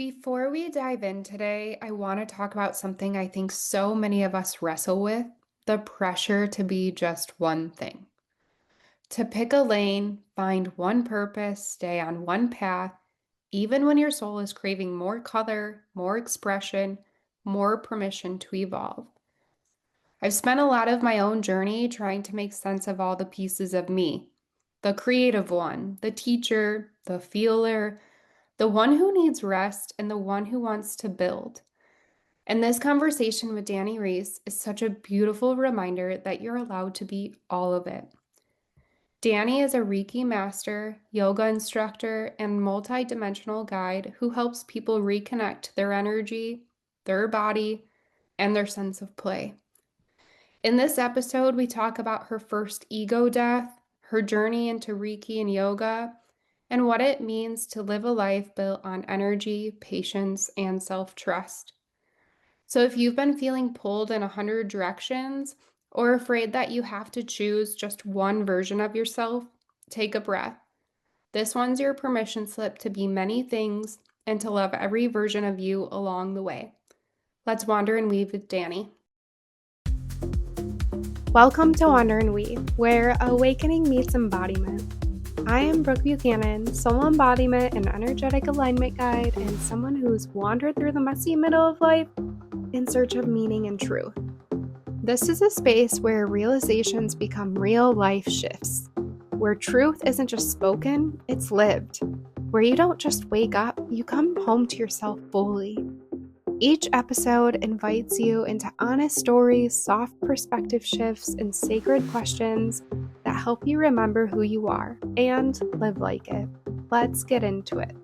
Before we dive in today, I want to talk about something I think so many of us wrestle with, the pressure to be just one thing. To pick a lane, find one purpose, stay on one path, even when your soul is craving more color, more expression, more permission to evolve. I've spent a lot of my own journey trying to make sense of all the pieces of me, the creative one, the teacher, the feeler, the one who needs rest, and the one who wants to build. And this conversation with Dani Rees is such a beautiful reminder that you're allowed to be all of it. Dani is a Reiki master, yoga instructor, and multidimensional guide who helps people reconnect to their energy, their body, and their sense of play. In this episode, we talk about her first ego death, her journey into Reiki and yoga, and what it means to live a life built on energy, patience, and self trust. So, if you've been feeling pulled in 100 directions or afraid that you have to choose just one version of yourself, take a breath. This one's your permission slip to be many things and to love every version of you along the way. Let's wander and weave with Dani. Welcome to Wander and Weave, where awakening meets embodiment. I am Brooke Buchanan, soul embodiment and energetic alignment guide, and someone who's wandered through the messy middle of life in search of meaning and truth. This is a space where realizations become real life shifts, where truth isn't just spoken, it's lived, where you don't just wake up, you come home to yourself fully. Each episode invites you into honest stories, soft perspective shifts, and sacred questions that help you remember who you are and live like it. Let's get into it.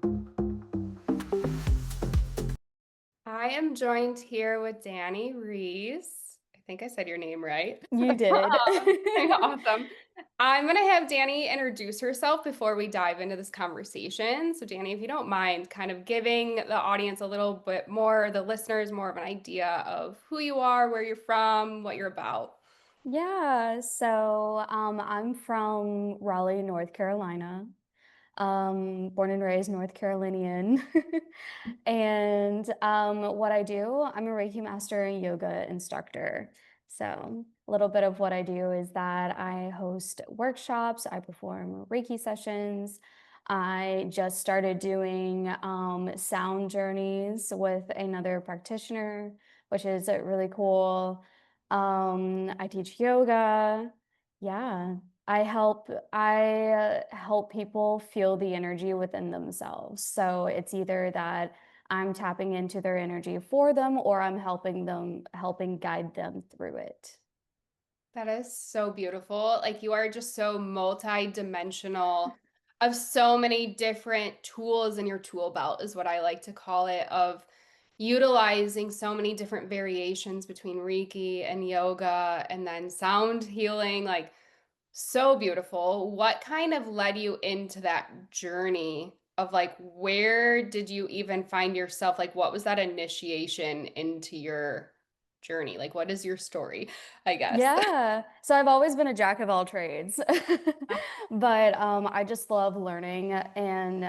I am joined here with Dani Rees. I think I said your name right. You did. Awesome. I'm going to have Dani introduce herself before we dive into this conversation. So, Dani, if you don't mind, kind of giving the audience a little bit more, the listeners, more of an idea of who you are, where you're from, what you're about. Yeah, so I'm from Raleigh, North Carolina. Born and raised North Carolinian. And what I do, I'm a Reiki master and yoga instructor. So a little bit of what I do is that I host workshops, I perform Reiki sessions. I just started doing sound journeys with another practitioner, which is really cool. I teach yoga. Yeah. I help people feel the energy within themselves. So it's either that I'm tapping into their energy for them or I'm helping guide them through it. That is so beautiful. Like you are just so multi-dimensional of so many different tools in your tool belt is what I like to call it, of utilizing so many different variations between Reiki and yoga and then sound healing, like so beautiful. What kind of led you into that journey of like where did you even find yourself? Like what was that initiation into your journey? Like what is your story, I guess? Yeah. So I've always been a jack of all trades. But I just love learning and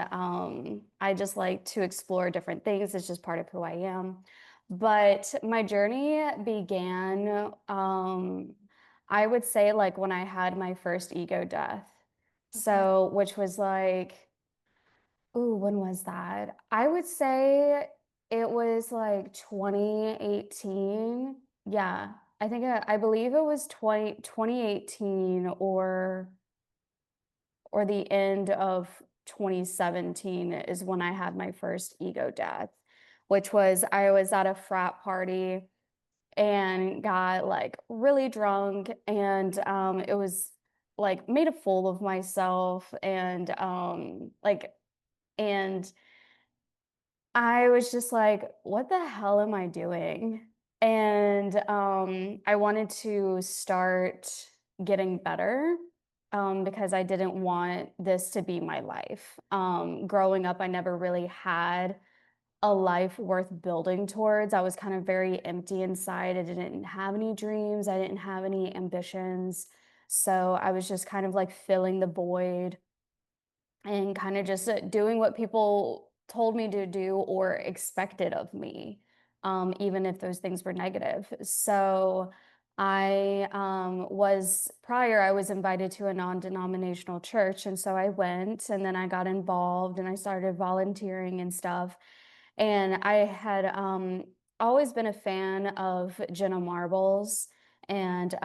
I just like to explore different things. It's just part of who I am. But my journey began, I would say, like when I had my first ego death. Okay. So, which was like, ooh, when was that? I would say it was like 2018. Yeah, I believe it was 2018 or the end of 2017 is when I had my first ego death, which was I was at a frat party and got like really drunk and it was like made a fool of myself and and I was just like, "What the hell am I doing?" And, I wanted to start getting better, because I didn't want this to be my life. Growing up, I never really had a life worth building towards. I was kind of very empty inside. I didn't have any dreams. I didn't have any ambitions. So I was just kind of like filling the void and kind of just doing what people told me to do or expected of me, even if those things were negative. So I was invited to a non-denominational church. And so I went and then I got involved and I started volunteering and stuff. And I had always been a fan of Jenna Marbles. And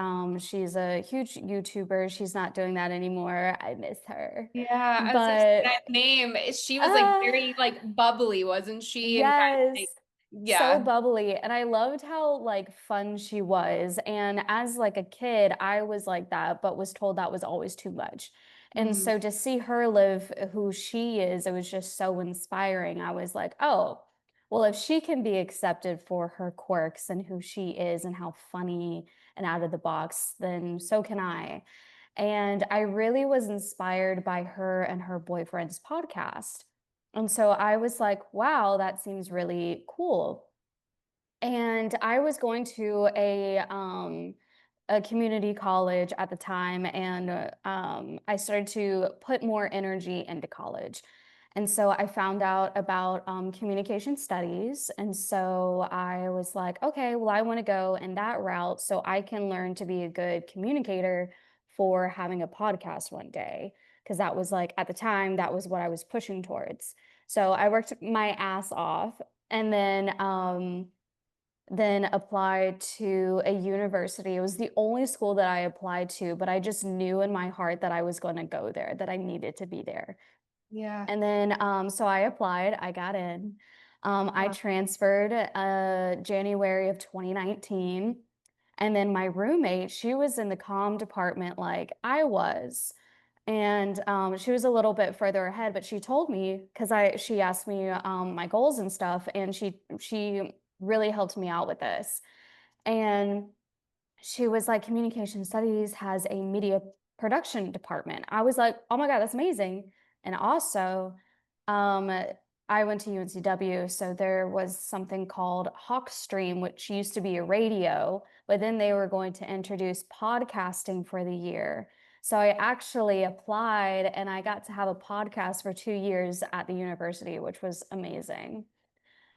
she's a huge YouTuber. She's not doing that anymore. I miss her. Yeah, I was just that But name. She was like uh, very like bubbly, wasn't she? And kind of like, yes, so yeah. bubbly. And I loved how like fun she was. And as like a kid, I was like that, but was told that was always too much. And Mm, so to see her live who she is, it was just so inspiring. I was like, oh, well, if she can be accepted for her quirks and who she is and how funny and out of the box, then so can I. And I really was inspired by her and her boyfriend's podcast. And so I was like, wow, that seems really cool. And I was going to a community college at the time, and I started to put more energy into college. And so I found out about communication studies. And so I was like, okay, well, I want to go in that route so I can learn to be a good communicator for having a podcast one day. Because that was like, at the time, that was what I was pushing towards. So I worked my ass off and then applied to a university. It was the only school that I applied to, but I just knew in my heart that I was going to go there, that I needed to be there. yeah. And then, so I applied, I got in. I Wow. transferred January of 2019. And then my roommate, she was in the comm department like I was. And she was a little bit further ahead, but she told me because she asked me my goals and stuff, and she really helped me out with this. And she was like, communication studies has a media production department. I was like, oh my God, that's amazing. And also, um, I went to UNCW, so there was something called Hawkstream, which used to be a radio, but then they were going to introduce podcasting for the year. So I actually applied and I got to have a podcast for 2 years at the university, which was amazing.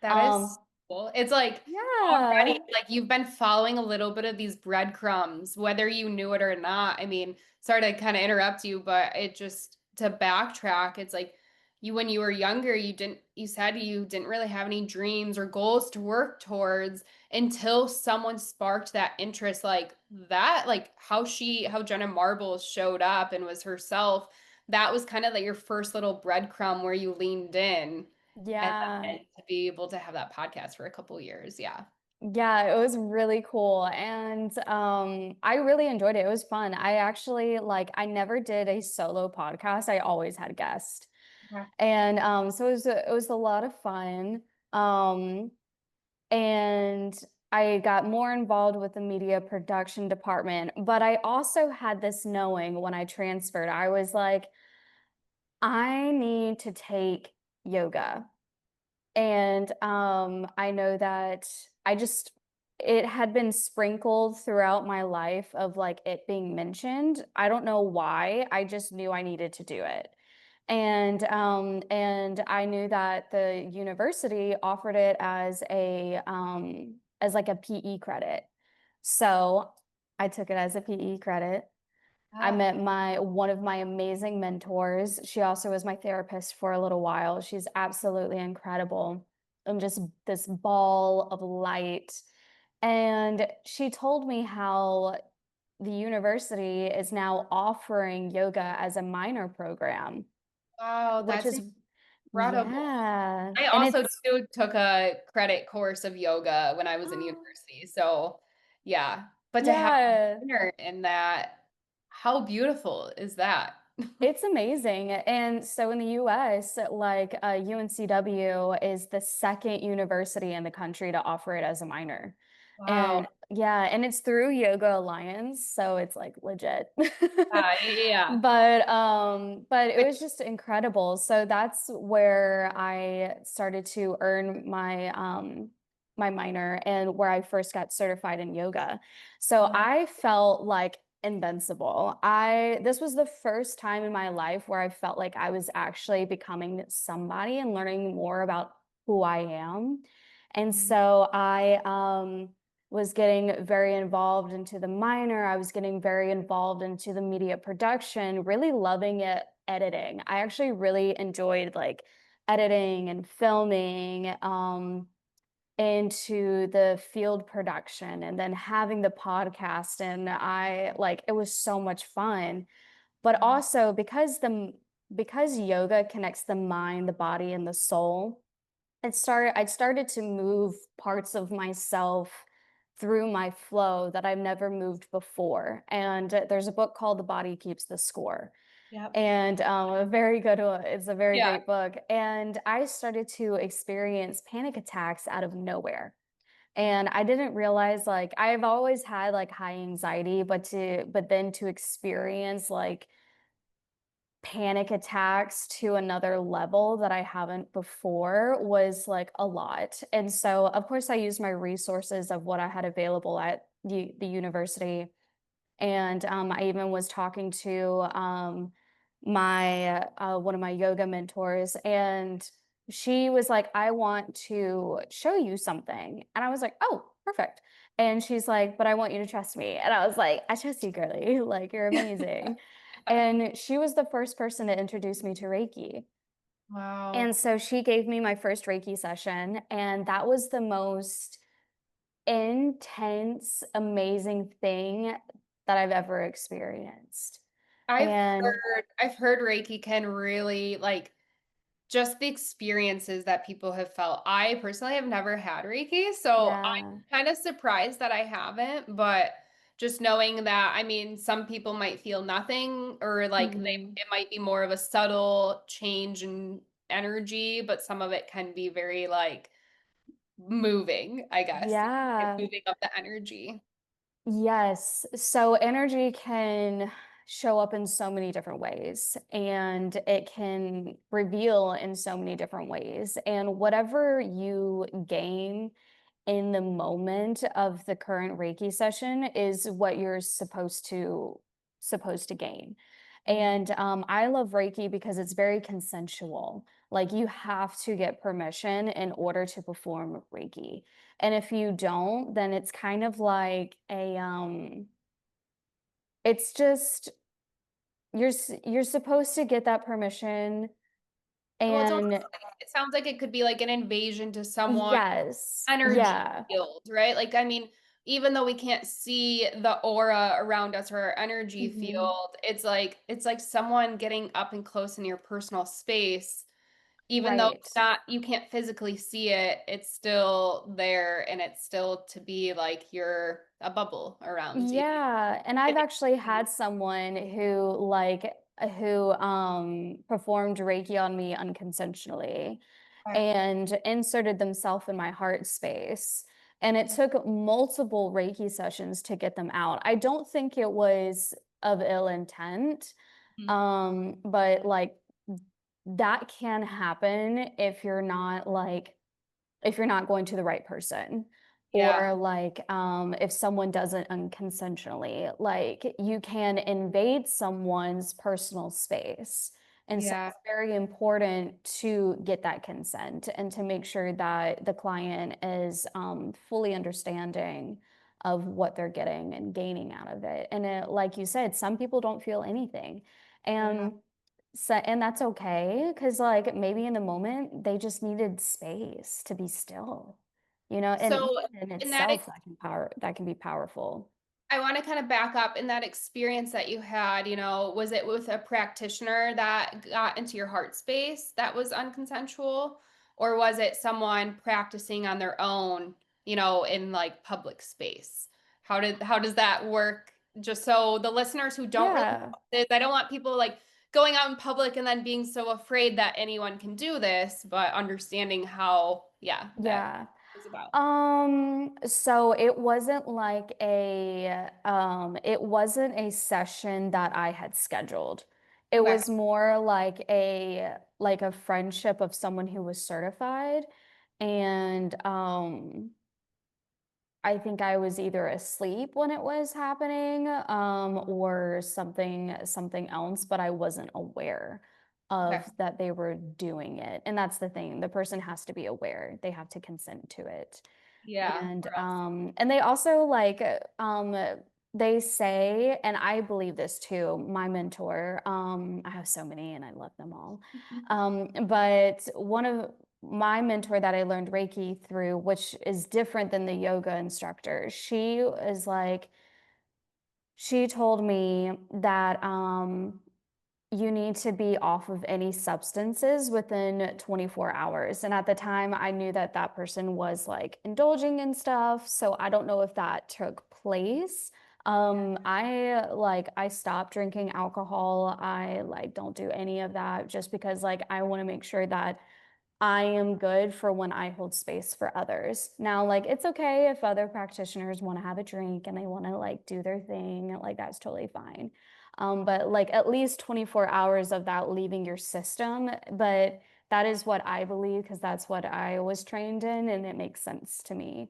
That is Um, cool. It's like already yeah, like you've been following a little bit of these breadcrumbs, whether you knew it or not. I mean, sorry to kind of interrupt you, but it just to backtrack, it's like you when you were younger, you said you didn't really have any dreams or goals to work towards until someone sparked that interest like that, like how Jenna Marbles showed up and was herself. That was kind of like your first little breadcrumb where you leaned in. And yeah. then to be able to have that podcast for a couple years. Yeah. Yeah, it was really cool. And I really enjoyed it. It was fun. I actually I never did a solo podcast. I always had guests. Okay. And so it was a lot of fun. Um and I got more involved with the media production department, but I also had this knowing when I transferred. I was like, I need to take yoga. And I know that I just it had been sprinkled throughout my life of like it being mentioned. I don't know why. I just knew I needed to do it. And I knew that the university offered it as like a PE credit. So I took it as a PE credit. I Ah, met my one of my amazing mentors. She also was my therapist for a little while. She's absolutely incredible and just this ball of light. And she told me how the university is now offering yoga as a minor program, wow, which that's is incredible. yeah. I And also it's too took a credit course of yoga when I was in university. So yeah. But to have a yeah. dinner in that, how beautiful is that? It's amazing. And so in the US, UNCW is the second university in the country to offer it as a minor. Wow. And yeah, and it's through Yoga Alliance, so it's like legit. Yeah. But it Which was just incredible. So that's where I started to earn my minor and where I first got certified in yoga. So uh, I felt like invincible. This was the first time in my life where I felt like I was actually becoming somebody and learning more about who I am. And Mhm. so I was getting very involved into the minor. I was getting very involved into the media production, really loving it editing. I actually really enjoyed like editing and filming. Into the field production and then having the podcast, and I like it was so much fun. But Yeah. also because yoga connects the mind, the body, and the soul, I started to move parts of myself through my flow that I've never moved before. And there's a book called The Body Keeps the Score, Yep. and a very good one. It's a very Yeah. great book. And I started to experience panic attacks out of nowhere. And I didn't realize like I've always had like high anxiety, but then to experience like panic attacks to another level that I haven't before was like a lot. And so of course I used my resources of what I had available at the university, and I even was talking to my one of my yoga mentors, and she was like, "I want to show you something," and I was like, "Oh, perfect." And she's like, "But I want you to trust me," and I was like, "I trust you, girly. Like you're amazing." And she was the first person to introduce me to Reiki. Wow. And so she gave me my first Reiki session, and that was the most intense, amazing thing that I've ever experienced. And I've heard Reiki can really like just the experiences that people have felt. I personally have never had Reiki, so I'm yeah. kind of surprised that I haven't, but just knowing that, I mean, some people might feel nothing or like Mhm. it might be more of a subtle change in energy, but some of it can be very like moving, I guess. Yeah. Moving up the energy. Yes. So energy can show up in so many different ways, and it can reveal in so many different ways. And whatever you gain in the moment of the current Reiki session is what you're supposed to gain. Mhm. And I love Reiki because it's very consensual. Like you have to get permission in order to perform Reiki. And if you don't, then it's kind of like it's just you're supposed to get that permission. Well, it's almost And like it sounds like it could be like an invasion to someone yes, energy yeah. field, right? Like, I mean, even though we can't see the aura around us or our energy Mhm. field, it's like someone getting up and close in your personal space, even though Right. it's not you can't physically see it, it's still there and it's still to be like you're a bubble around you. Yeah, and I've If actually you had someone who performed Reiki on me unconsensually and inserted themselves in my heart space. And it took multiple Reiki sessions to get them out. I don't think it was of ill intent, but like that can happen if you're not going to the right person, yeah, or like if someone does it unconsensually, like you can invade someone's personal space. And so yeah, it's very important to get that consent and to make sure that the client is fully understanding of what they're getting and gaining out of it. And like you said, some people don't feel anything. yeah. And so, and that's okay, because like maybe in the moment they just needed space to be still, and So even in in that itself that can be powerful. I want to kind of back up in that experience that you had, was it with a practitioner that got into your heart space that was unconsensual? Or was it someone practicing on their own, in like public space? How does that work? Just so the listeners who don't really Yeah. know this, I don't want people like going out in public and then being so afraid that anyone can do this, but understanding how, yeah, that Yeah. is about. So it wasn't a session that I had scheduled. It Okay. was more like a friendship of someone who was certified. And I think I was either asleep when it was happening, or something else, but I wasn't aware Okay. of that they were doing it. And that's the thing. The person has to be aware. They have to consent to it. Yeah. Or else. And they also like they say, and I believe this too, my mentor, I have so many and I love them all. But one of my mentor that I learned Reiki through, which is different than the yoga instructor, she told me that you need to be off of any substances within 24 hours. And at the time, I knew that that person was like indulging in stuff. So I don't know if that took place. I stopped drinking alcohol. I like don't do any of that just because like I want to make sure that I am good for when I hold space for others. Now, like, it's okay if other practitioners want to have a drink and they want to like do their thing, like, that's totally fine. But like, at least 24 hours of that leaving your system. But that is what I believe because that's what I was trained in, and it makes sense to me.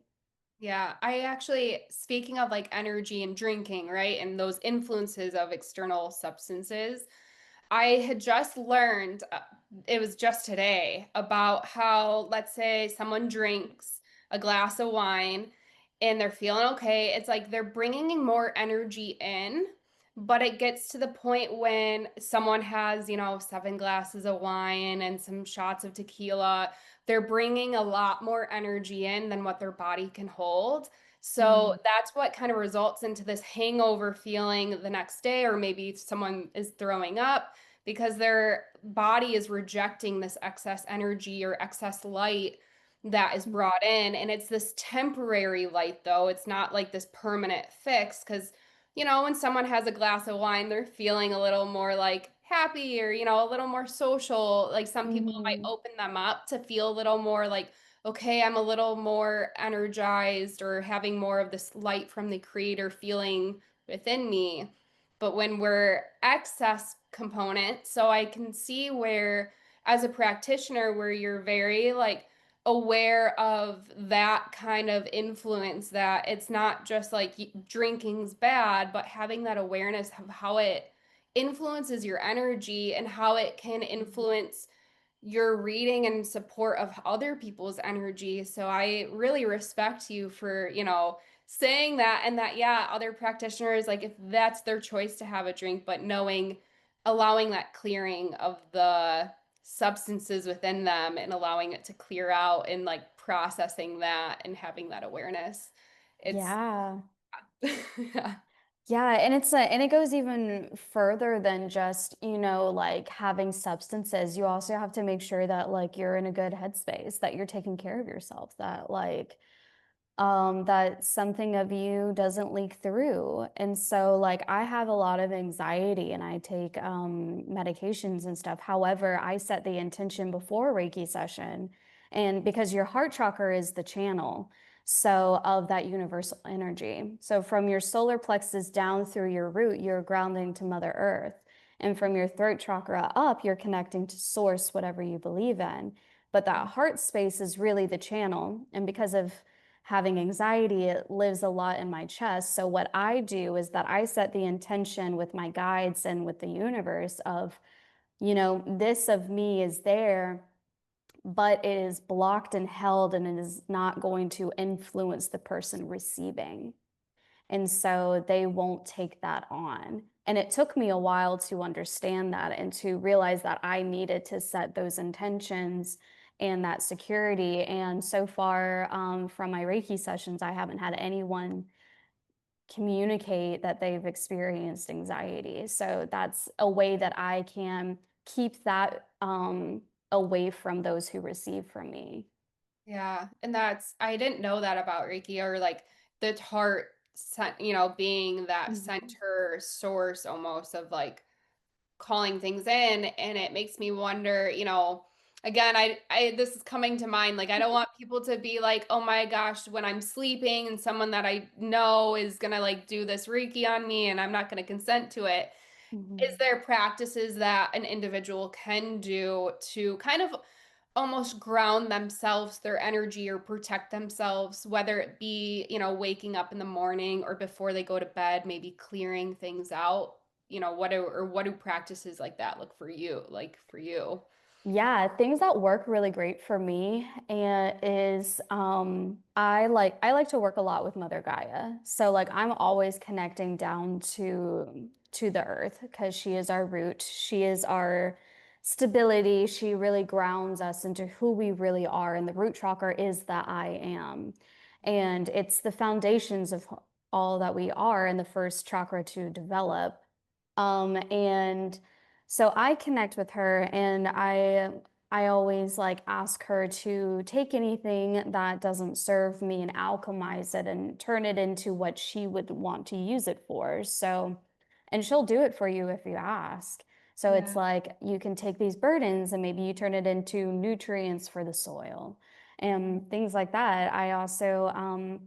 Yeah, I actually, speaking of like energy and drinking, right, and those influences of external substances, I had just learned, it was just today, about how, let's say someone drinks a glass of wine and they're feeling okay. It's like they're bringing in more energy in, but it gets to the point when someone has, 7 glasses of wine and some shots of tequila, they're bringing a lot more energy in than what their body can hold. So Mm, that's what kind of results into this hangover feeling the next day, or maybe someone is throwing up because their body is rejecting this excess energy or excess light that is brought in. And it's this temporary light, though. It's not like this permanent fix. Because, when someone has a glass of wine, they're feeling a little more like happy or, a little more social. Like some people might mhm, open them up to feel a little more like, okay, I'm a little more energized or having more of this light from the creator feeling within me. But when we're excess component, so I can see where, as a practitioner, where you're very like aware of that kind of influence, that it's not just like drinking's bad, but having that awareness of how it influences your energy and how it can influence your reading and support of other people's energy. So I really respect you for, saying that, and that, yeah, other practitioners, like if that's their choice to have a drink, but allowing that clearing of the substances within them and allowing it to clear out and like processing that and having that awareness. It's, yeah. yeah. Yeah, and and it goes even further than just, like having substances. You also have to make sure that like you're in a good headspace, that you're taking care of yourself, that like that something of you doesn't leak through. And so like I have a lot of anxiety and I take medications and stuff. However, I set the intention before a Reiki session, and because your heart chakra is the channel so of that universal energy. So from your solar plexus down through your root, you're grounding to Mother Earth. And from your throat chakra up, you're connecting to source, whatever you believe in. But that heart space is really the channel. And because of having anxiety, it lives a lot in my chest. So what I do is that I set the intention with my guides and with the universe of, this of me is there, but it is blocked and held and it is not going to influence the person receiving. And so they won't take that on. And it took me a while to understand that and to realize that I needed to set those intentions and that security. And so far, from my Reiki sessions, I haven't had anyone communicate that they've experienced anxiety. So that's a way that I can keep that away from those who receive from me. Yeah, and I didn't know that about Reiki, or like the heart, being that Mhm. center source almost of like calling things in. And it makes me wonder, again, this is coming to mind. Like, I don't want people to be like, oh my gosh, when I'm sleeping and someone that I know is gonna like do this Reiki on me and I'm not gonna consent to it. Is Mhm. there practices that an individual can do to kind of almost ground themselves, their energy, or protect themselves, whether it be, waking up in the morning or before they go to bed, maybe clearing things out. What do practices like that look for you, like for you? Yeah, things that work really great for me and is I like to work a lot with Mother Gaia. So like I'm always connecting down to the earth because she is our root. She is our stability. She really grounds us into who we really are. And the root chakra is the I am. And it's the foundations of all that we are and the first chakra to develop. And so I connect with her and I always like ask her to take anything that doesn't serve me and alchemize it and turn it into what she would want to use it for. So, and she'll do it for you if you ask. So it's Yeah. like you can take these burdens and maybe you turn it into nutrients for the soil and things like that. I also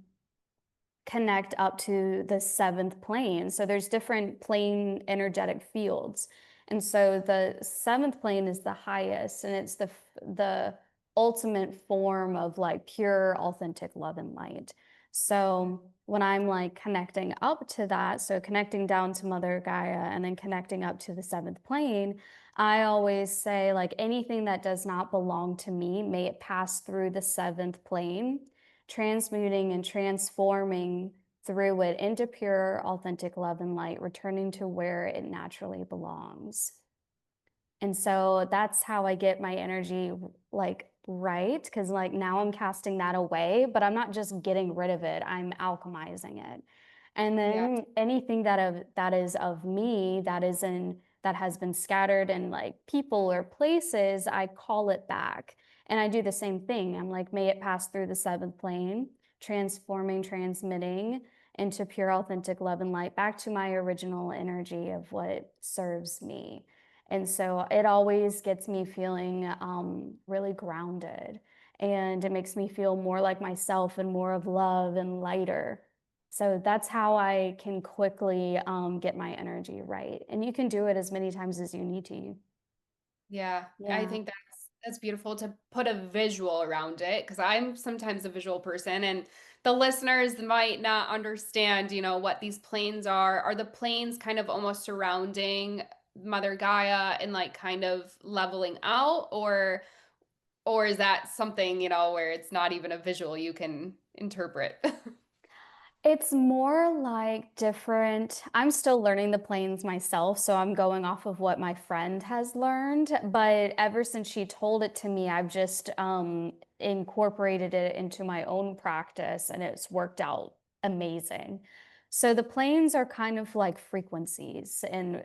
connect up to the seventh plane. So there's different plane energetic fields. And so the seventh plane is the highest and it's the ultimate form of like pure authentic love and light. So when I'm like connecting up to that, so connecting down to Mother Gaia and then connecting up to the seventh plane, I always say like anything that does not belong to me, may it pass through the seventh plane, transmuting and transforming through it into pure, authentic love and light, returning to where it naturally belongs. And so that's how I get my energy like right. Cause like now I'm casting that away, but I'm not just getting rid of it, I'm alchemizing it. And Yeah. then anything that is of me that has been scattered in like people or places, I call it back. And I do the same thing. I'm like, may it pass through the seventh plane, transforming, transmitting into pure authentic love and light back to my original energy of what serves me. And so it always gets me feeling really grounded. And it makes me feel more like myself and more of love and lighter. So that's how I can quickly get my energy right. And you can do it as many times as you need to. Yeah, I Yeah. think that's beautiful to put a visual around it because I'm sometimes a visual person and the listeners might not understand, what these planes are. Are the planes kind of almost surrounding Mother Gaia and like kind of leveling out or is that something, where it's not even a visual you can interpret? It's more like different. I'm still learning the planes myself, so I'm going off of what my friend has learned. But ever since she told it to me, I've just incorporated it into my own practice, and it's worked out amazing. So the planes are kind of like frequencies and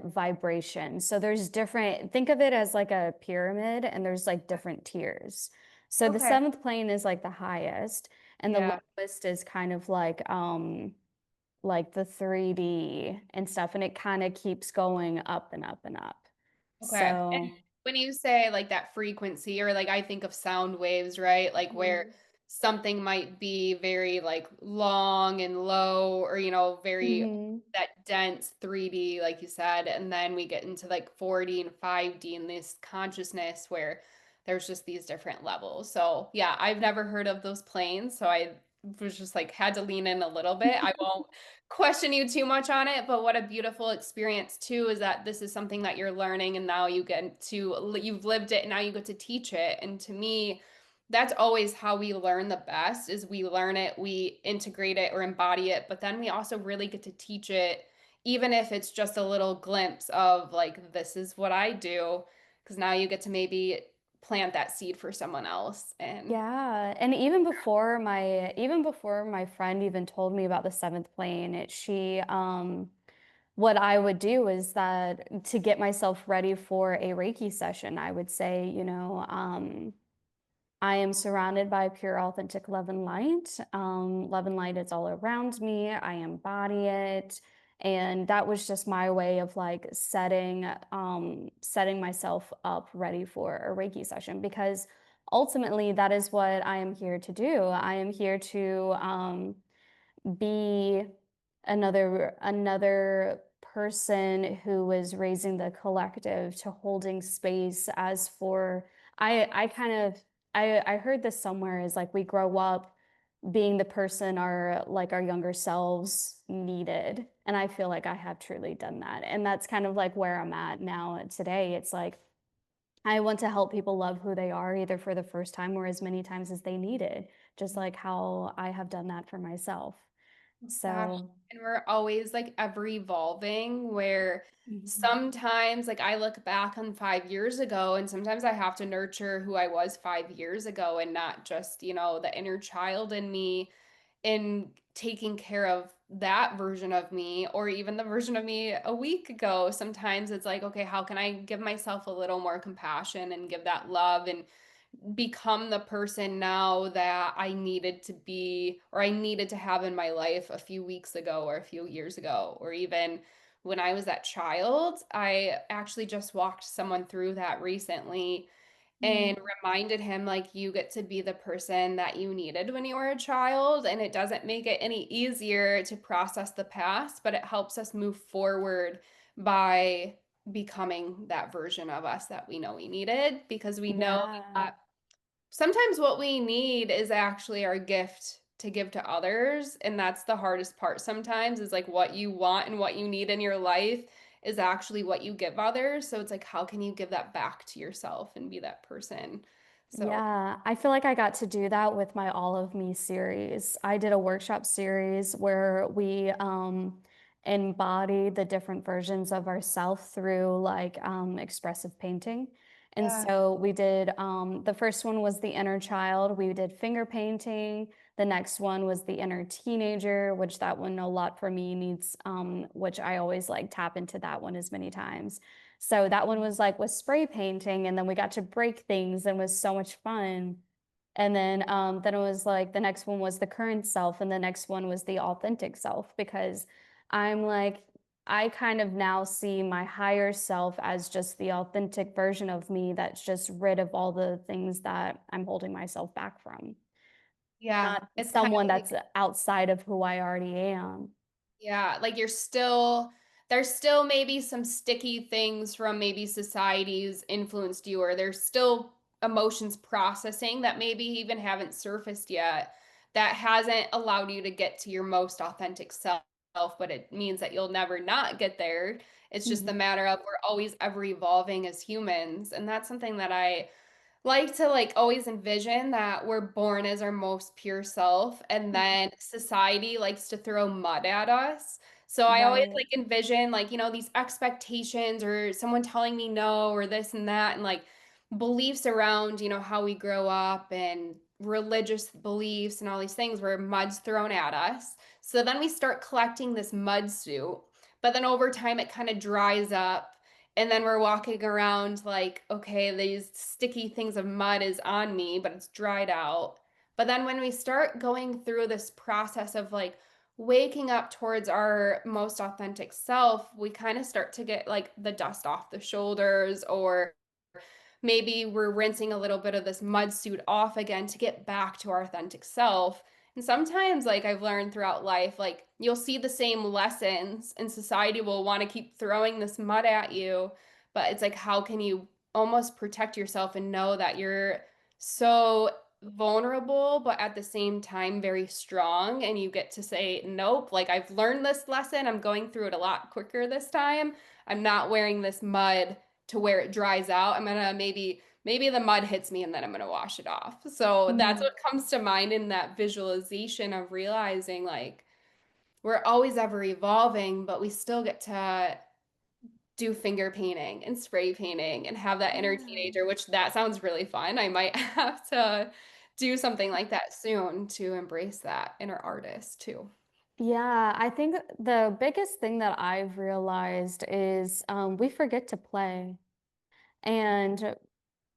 vibration. So there's different, think of it as like a pyramid, and there's like different tiers. So the Okay. seventh plane is like the highest. And the Yeah. lowest is kind of like the 3D and stuff, and it kind of keeps going up and up and up. Okay. And So, when you say like that frequency, or like I think of sound waves, right? Like where mhm. something might be very like long and low, or very Mhm. that dense 3D, like you said, and then we get into like 4D and 5D in this consciousness where there's just these different levels. So yeah, I've never heard of those planes, so I was just like had to lean in a little bit. I won't question you too much on it, but what a beautiful experience too is that this is something that you're learning and now you've lived it and now you get to teach it. And to me, that's always how we learn the best is we learn it, we integrate it or embody it, but then we also really get to teach it even if it's just a little glimpse of like this is what I do because now you get to maybe plant that seed for someone else and Yeah, and even before my friend even told me about the seventh plane, she what I would do is that to get myself ready for a Reiki session, I would say, I am surrounded by pure, authentic love and light. Love and light is all around me. I embody it. And that was just my way of like setting myself up ready for a Reiki session because ultimately that is what I am here to do. I am here to be another person who was raising the collective to holding space as for I kind of I heard this somewhere is like we grow up being the person our younger selves needed. And I feel like I have truly done that. And that's kind of like where I'm at now today. It's like I want to help people love who they are either for the first time or as many times as they needed, just like how I have done that for myself. Gosh, So, and we're always like ever evolving where mhm. sometimes like I look back on 5 years ago and sometimes I have to nurture who I was 5 years ago and not just, the inner child in me in taking care of that version of me or even the version of me a week ago. Sometimes it's like, okay, how can I give myself a little more compassion and give that love and become the person now that I needed to be or I needed to have in my life a few weeks ago or a few years ago, or even when I was that child. I actually just walked someone through that recently and Mm. reminded him, like, you get to be the person that you needed when you were a child. And it doesn't make it any easier to process the past, but it helps us move forward by becoming that version of us that we know we needed because we know Yeah. that sometimes what we need is actually our gift to give to others. And that's the hardest part sometimes is like what you want and what you need in your life is actually what you give others. So it's like, how can you give that back to yourself and be that person? So, Yeah, I feel like I got to do that with my All of Me series. I did a workshop series where we embodied the different versions of ourself through expressive painting. And yeah. so we did the first one was the inner child. We did finger painting. The next one was the inner teenager, which that one a lot for me needs which I always like tap into that one as many times. So that one was like with spray painting, and then we got to break things and was so much fun. And then it was like the next one was the current self, and the next one was the authentic self because I'm like I kind of now see my higher self as just the authentic version of me that's just rid of all the things that I'm holding myself back from, Yeah. not It's kind someone of like, that's outside of who I already am. yeah, like there's still maybe some sticky things from maybe society's influenced you, or there's still emotions processing that maybe even haven't surfaced yet that hasn't allowed you to get to your most authentic self, but it means that you'll never not get there. It's just the Mhm. matter of we're always ever evolving as humans. And that's something that I like to like always envision that we're born as our most pure self and then society likes to throw mud at us. So I always Right. like envision like, these expectations or someone telling me no or this and that and like beliefs around, how we grow up and religious beliefs and all these things where mud's thrown at us. So then we start collecting this mud suit, but then over time it kind of dries up and then we're walking around like, okay, these sticky things of mud is on me, but it's dried out. But then when we start going through this process of like waking up towards our most authentic self, we kind of start to get like the dust off the shoulders, or maybe we're rinsing a little bit of this mud suit off again to get back to our authentic self. And sometimes, like I've learned throughout life, like you'll see the same lessons and society will want to keep throwing this mud at you. But it's like, how can you almost protect yourself and know that you're so vulnerable, but at the same time, very strong? And you get to say, nope, like I've learned this lesson. I'm going through it a lot quicker this time. I'm not wearing this mud to where it dries out. I'm gonna maybe the mud hits me and then I'm gonna wash it off. So that's Mhm. what comes to mind in that visualization of realizing like we're always ever evolving, but we still get to do finger painting and spray painting and have that inner Yeah. teenager, which that sounds really fun. I might have to do something like that soon to embrace that inner artist too. Yeah, I think the biggest thing that I've realized is we forget to play. And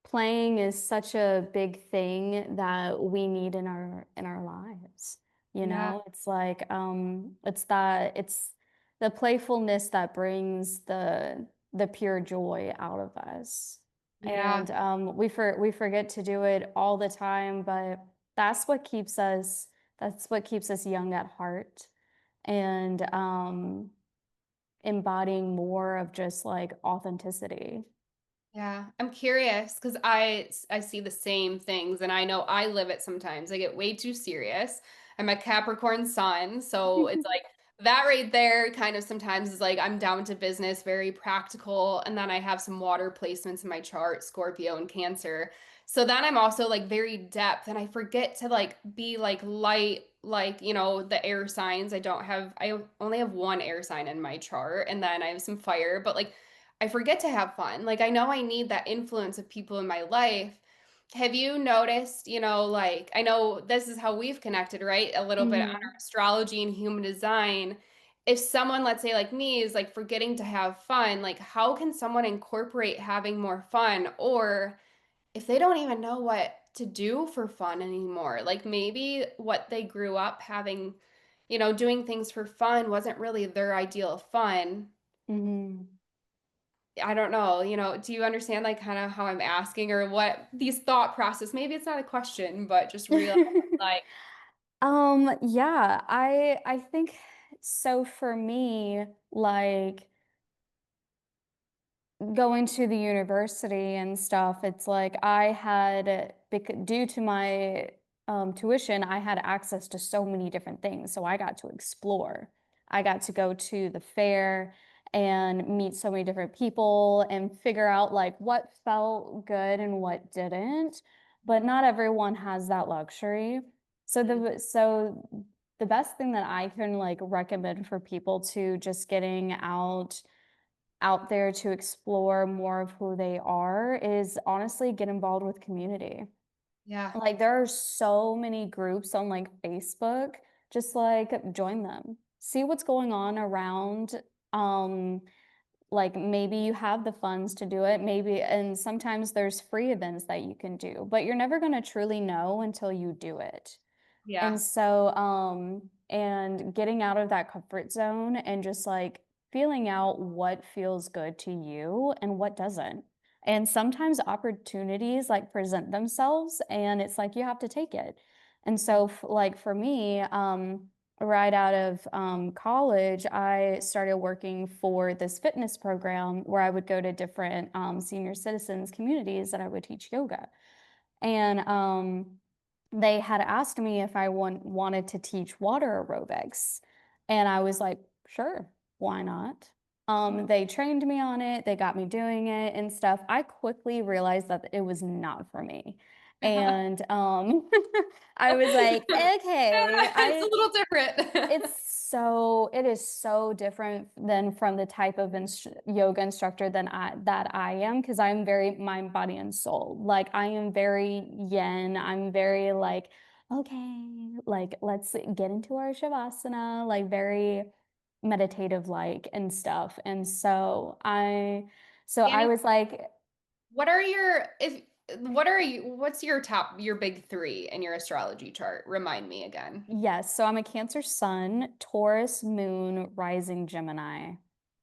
playing is such a big thing that we need in our lives. You Yeah, know, it's like it's the playfulness that brings the pure joy out of us. yeah, And we forget to do it all the time, but that's what keeps us young at heart. And embodying more of just like authenticity. Yeah, I'm curious because I see the same things and I know I live it sometimes. I get way too serious. I'm a Capricorn sun, so it's like that right there kind of sometimes is like I'm down to business, very practical, and then I have some water placements in my chart, Scorpio and Cancer. So then I'm also like very depth and I forget to like be like light, like, the air signs. I only have one air sign in my chart and then I have some fire, but like I forget to have fun. Like I know I need that influence of people in my life. Have you noticed, like I know this is how we've connected, right? A little bit on Hmm. our astrology and human design. If someone, let's say like me, is like forgetting to have fun, like how can someone incorporate having more fun? Or if they don't even know what to do for fun anymore, like maybe what they grew up having, doing things for fun wasn't really their ideal of fun. Hmm. I don't know, do you understand like kind of how I'm asking or what these thought process? Maybe it's not a question, but just real like, Yeah, I think so for me, like going to the university and stuff, it's like due to my tuition, I had access to so many different things. So I got to explore. I got to go to the fair and meet so many different people and figure out like what felt good and what didn't. But not everyone has that luxury. So the best thing that I can like recommend for people to just getting out there to explore more of who they are is honestly get involved with community. yeah, Like there are so many groups on like Facebook, just like join them. See what's going on around. Um, like maybe you have the funds to do it, maybe, and sometimes there's free events that you can do, but you're never going to truly know until you do it. And yeah, so, and getting out of that comfort zone and just like feeling out what feels good to you and what doesn't. And sometimes opportunities like present themselves and it's like you have to take it. And so, like for me, right out of college, I started working for this fitness program where I would go to different senior citizens communities that I would teach yoga. And they had asked me if I wanted to teach water aerobics. And I was like, sure, why not? They trained me on it, they got me doing it and stuff. I quickly realized that it was not for me. yeah. And I was like, okay, It's a little different. it is so different than from the type of yoga instructor that I am because I'm very mind, body, and soul. Like I am very yin. I'm very like, okay, like let's get into our shavasana, like very meditative like and stuff. And so I Dani, was like, what are your if what are you what's your big three in your astrology chart? Remind me again. yes, so I'm a Cancer Sun, Taurus, Moon, Rising Gemini.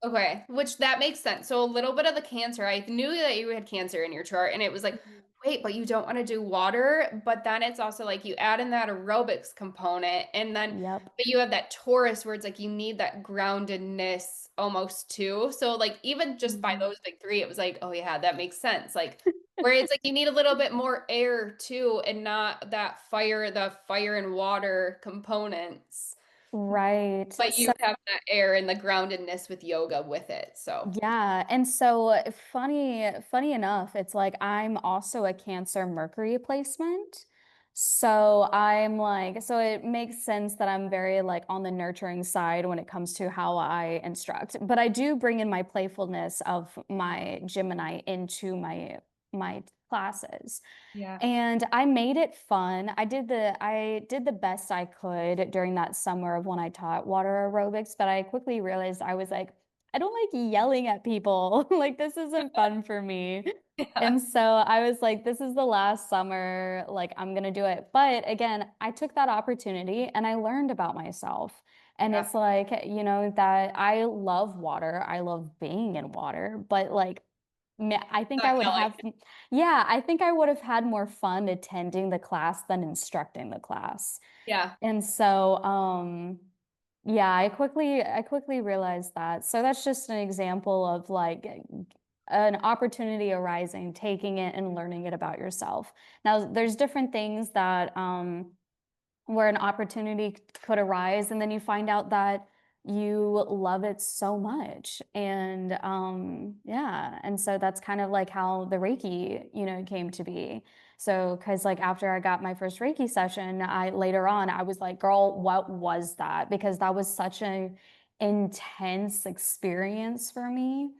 Okay, which that makes sense. So a little bit of the cancer, I knew that you had cancer in your chart, and it was like, Mhm. wait, but you don't want to do water. But then it's also like you add in that aerobics component, and then Yep. but you have that Taurus where it's like you need that groundedness almost too. So like even just by Mhm. those big three, it was like, oh yeah, that makes sense. Like where it's like you need a little bit more air too, and not the fire and water components. Right. But you So have that air and the groundedness with yoga with it. So, yeah, and so funny enough, it's like I'm also a Cancer Mercury placement. So I'm like, so it makes sense that I'm very like on the nurturing side when it comes to how I instruct. But I do bring in my playfulness of my Gemini into my classes. yeah. And I made it fun. I did the best I could during that summer of when I taught water aerobics, but I quickly realized I was like, I don't like yelling at people. Like this isn't fun for me. Yeah. And so I was like, this is the last summer, like I'm gonna do it. But again, I took that opportunity and I learned about myself. And Yeah. it's like, that I love water. I love being in water, but like I think I Not would yelling. have, yeah, I think I would have had more fun attending the class than instructing the class. Yeah. And so, Yeah, I quickly realized that. So that's just an example of like an opportunity arising, taking it and learning it about yourself. Now, there's different things that where an opportunity could arise, and then you find out that you love it so much. And yeah, and so that's kind of like how the Reiki, came to be. So, because like after I got my first Reiki session, I later on I was like, girl, what was that? Because that was such an intense experience for me.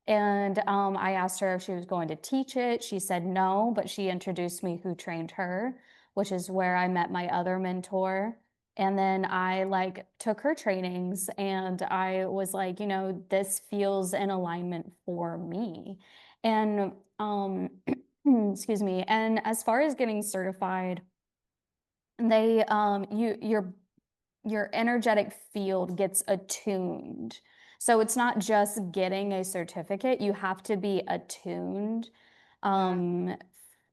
And I asked her if she was going to teach it. She said no, but she introduced me who trained her, which is where I met my other mentor. And then I like took her trainings and I was like, this feels in alignment for me. And excuse me. And as far as getting certified, they your energetic field gets attuned. So it's not just getting a certificate, you have to be attuned Yeah. um,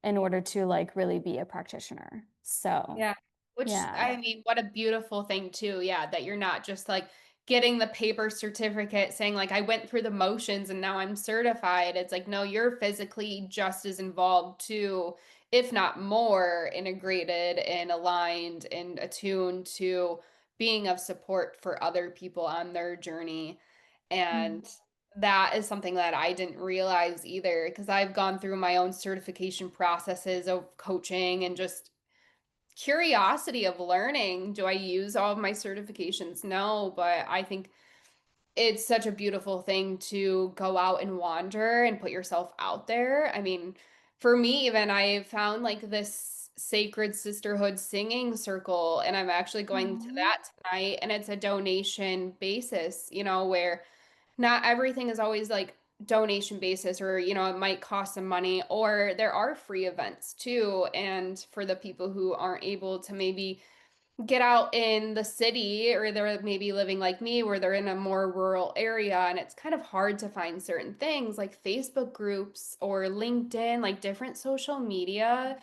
in order to like really be a practitioner. So, Yeah. Which, yeah. I mean, what a beautiful thing too. Yeah, that you're not just like getting the paper certificate saying like I went through the motions and now I'm certified. It's like, no, you're physically just as involved too, if not more integrated and aligned and attuned to being of support for other people on their journey. Mm. And that is something that I didn't realize either because I've gone through my own certification processes of coaching and just curiosity of learning. Do I use all of my certifications? No, but I think it's such a beautiful thing to go out and wander and put yourself out there. I mean, for me, even I found like this sacred sisterhood singing circle, and I'm actually going to Aw. that tonight, and it's a donation basis, where not everything is always like donation basis or it might cost some money or there are free events too, and for the people who aren't able to maybe get out in the city or they're maybe living like me where they're in a more rural area and it's kind of hard to find certain things like Facebook groups or LinkedIn, like different social media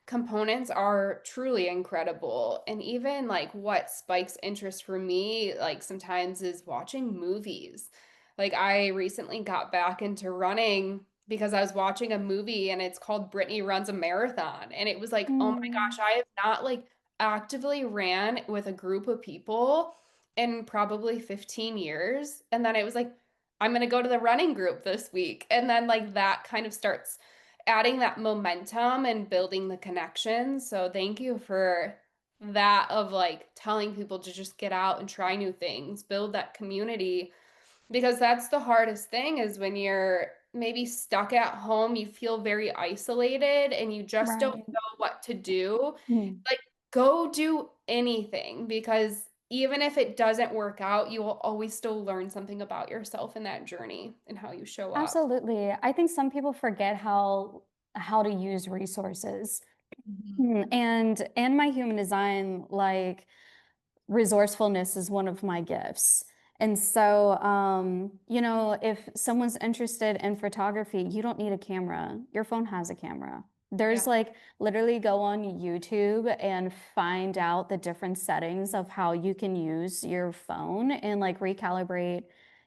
components are truly incredible. And even like what spikes interest for me, like sometimes is watching movies. Like I recently got back into running because I was watching a movie and it's called Brittany Runs a Marathon. And it was like, oh my Mm. gosh, I have not like actively ran with a group of people in probably 15 years. And then it was like, I'm going to go to the running group this week. And then, like, that kind of starts adding that momentum and building the connection. So, thank you for that of like telling people to just get out and try new things, build that community because that's the hardest thing is when you're maybe stuck at home, you feel very isolated and you just don't Right. know what to do. Mm. Like, go do anything because even if it doesn't work out, you will always still learn something about yourself in that journey and how you show up. Absolutely. I think some people forget how to use resources. Mhm. And in my human design, like resourcefulness is one of my gifts. And so, if someone's interested in photography, you don't need a camera. Your phone has a camera. Yeah. There's like literally go on YouTube and find out the different settings of how you can use your phone and like recalibrate,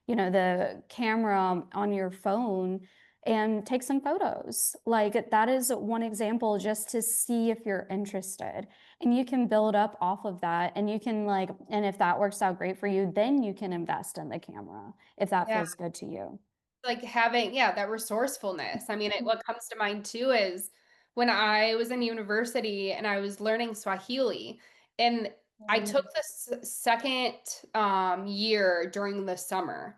the camera on your phone and take some photos. Like that is one example just to see if you're interested. And you can build up off of that. And you can like, and if that works out great for you, then you can invest in the camera if that Yeah. feels good to you. Like having, yeah, that resourcefulness. I mean, what comes to mind too is when I was in university and I was learning Swahili, and I took Mm. this second year during the summer,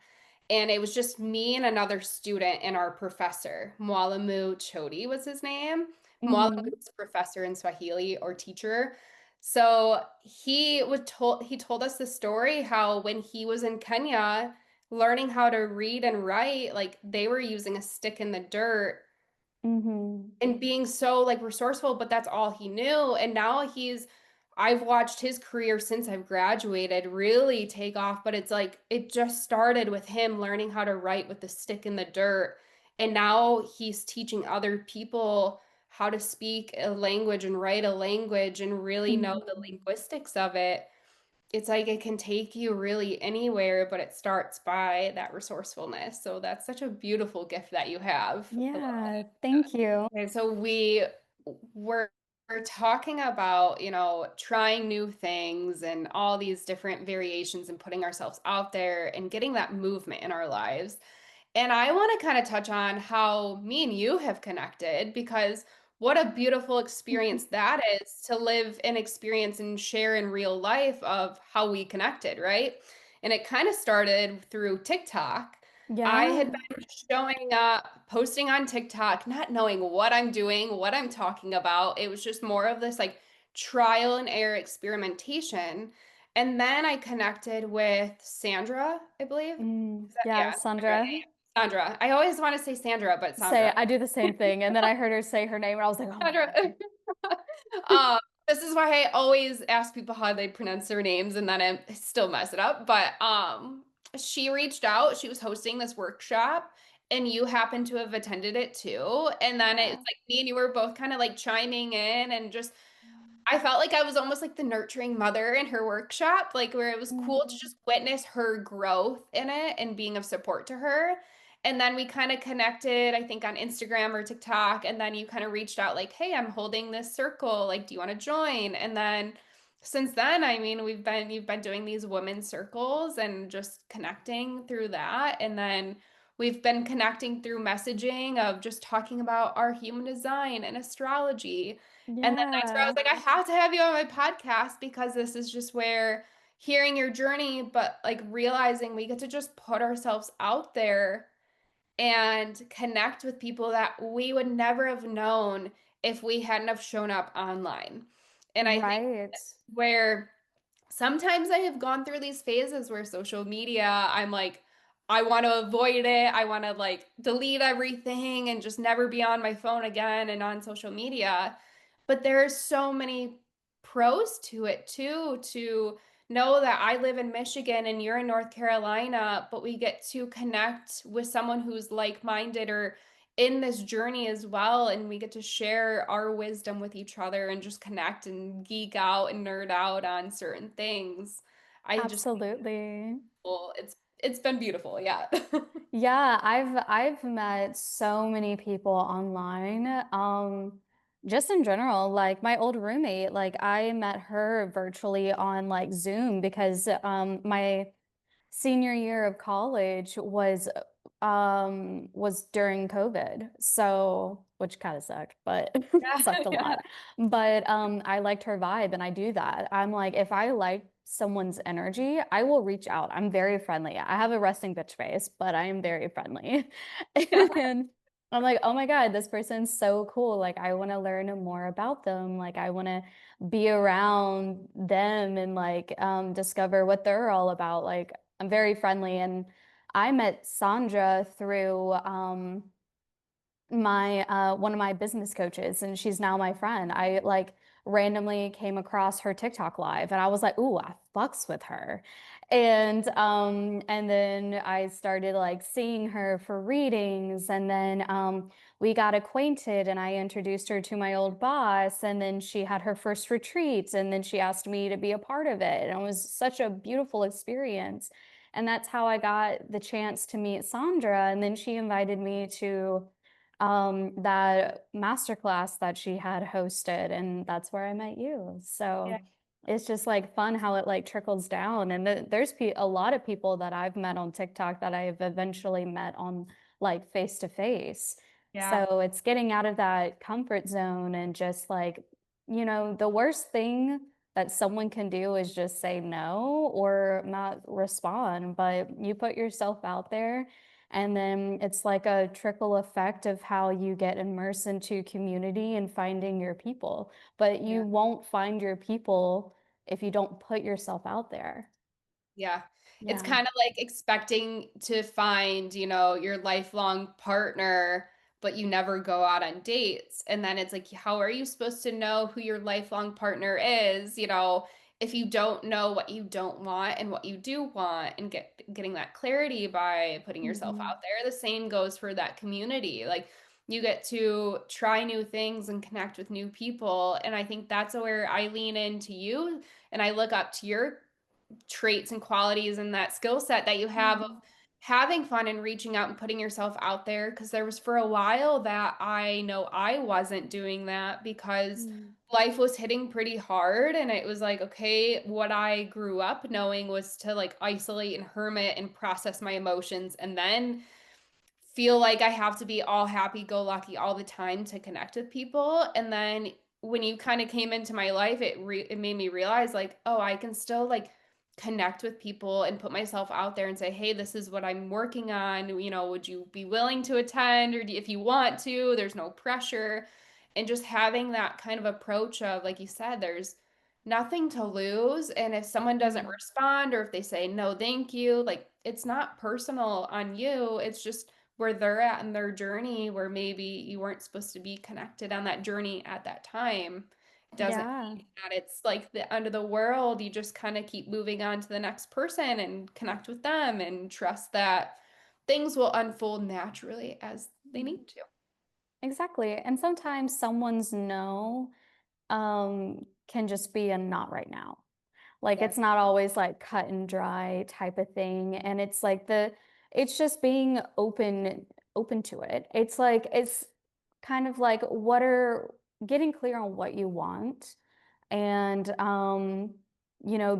and it was just me and another student and our professor. Mwalimu Chodi was his name. Mwalimu Hmm. is professor in Swahili or teacher. So he told us the story how when he was in Kenya learning how to read and write, like they were using a stick in the dirt Hmm. and being so like resourceful, but that's all he knew. And now I've watched his career since I've graduated really take off, but it's like it just started with him learning how to write with the stick in the dirt. And now he's teaching other people how to speak a language and write a language and really know the Hmm. linguistics of it. it's like it can take you really anywhere, but it starts by that resourcefulness. So that's such a beautiful gift that you have. I love Yeah, thank you. it. Okay, so we're talking about, trying new things and all these different variations and putting ourselves out there and getting that movement in our lives. And I want to kind of touch on how me and you have connected because what a beautiful experience that is to live and experience and share in real life of how we connected, right? And it kind of started through TikTok. I had Yeah. been showing up, posting on TikTok, not knowing what I'm doing, what I'm talking about. It was just more of this like trial and error experimentation. And then I connected with Sandra, I believe. Yeah, Yeah, Sandra. Sandra. Sandra. I always want to say Sandra, but Say Sandra. I do the same thing. And then I heard her say her name and I was like, oh my Sandra. God. Um, this is why I always ask people how they pronounce their names and then I still mess it up. But she reached out. She was hosting this workshop and you happened to have attended it too. And then it's Yeah. like me and you were both kind of like chiming in and just I felt like I was almost like the nurturing mother in her workshop, like where it was cool to Mm, just witness her growth in it and being of support to her. And then we kind of connected, I think, on Instagram or TikTok. And then you kind of reached out, like, hey, I'm holding this circle. Like, do you want to join? And then since then, I mean, you've been doing these women's circles and just connecting through that. And then we've been connecting through messaging of just talking about our human design and astrology. And then that's where I was yeah. like, I have to have you on my podcast because this is just where hearing your journey, but like realizing we get to just put ourselves out there and connect with people that we would never have known if we hadn't have shown up online. And I think Right. where sometimes I have gone through these phases where social media, I'm like, I want to avoid it. I want to like delete everything and just never be on my phone again and on social media. But there are so many pros to it too, to know that I live in Michigan and you're in North Carolina, but we get to connect with someone who's like-minded or in this journey as well, and we get to share our wisdom with each other and just connect and geek out and nerd out on certain things. I just think Absolutely. well, it's been beautiful, yeah. Yeah, I've met so many people online. Just in general, like my old roommate, like I met her virtually on like Zoom because my senior year of college was during COVID. So, which kind of sucked, but sucked Yeah, a yeah, lot. But I liked her vibe and I do that. I'm like if I like someone's energy, I will reach out. I'm very friendly. I have a resting bitch face, but I am very friendly. yeah, And I'm like, "Oh my God, this person's so cool. Like I want to learn more about them. Like I want to be around them and like discover what they're all about. Like I'm very friendly. And I met Sandra through my one of my business coaches, and she's now my friend. I like randomly came across her TikTok live and I was like, ooh, I fucks with her. And then I started like seeing her for readings, and then we got acquainted and I introduced her to my old boss, and then she had her first retreat and then she asked me to be a part of it. And it was such a beautiful experience. And that's how I got the chance to meet Sandra. And then she invited me to that masterclass that she had hosted, and that's where I met you. yeah, So it's just like fun how it like trickles down. And there's a lot of people that I've met on TikTok that I've eventually met on like face to face. yeah, So it's getting out of that comfort zone and just like, the worst thing that someone can do is just say no or not respond, but you put yourself out there and then it's like a trickle effect of how you get immersed into community and finding your people. But you yeah. won't find your people if you don't put yourself out there. Yeah. It's Yeah. kind of like expecting to find, your lifelong partner, but you never go out on dates. And then it's like, how are you supposed to know who your lifelong partner is, if you don't know what you don't want and what you do want and getting that clarity by putting yourself Mhm. out there. The same goes for that community. Like you get to try new things and connect with new people. And I think that's where I lean into you and I look up to your traits and qualities and that skill set that you have of Mhm. having fun and reaching out and putting yourself out there. Because there was for a while that I know I wasn't doing that because Mm. life was hitting pretty hard. And it was like, okay, what I grew up knowing was to like isolate and hermit and process my emotions and then feel like I have to be all happy go lucky all the time to connect with people. And then when you kind of came into my life, it made me realize like, oh, I can still like connect with people and put myself out there and say, hey, this is what I'm working on. You know, would you be willing to attend if you want to? There's no pressure. And just having that kind of approach of, like you said, there's nothing to lose. And if someone doesn't Mm. respond or if they say no, thank you, like it's not personal on you. It's just where they're at in their journey where maybe you weren't supposed to be connected on that journey at that time. It doesn't Yeah. mean that it's like the end of the world. You just kind of keep moving on to the next person and connect with them and trust that things will unfold naturally as they Mm. need to. Exactly. And sometimes someone's no can just be a not right now. Like Yes. it's not always like cut and dry type of thing. And it's like it's just being open to it. It's like, it's kind of like getting clear on what you want and,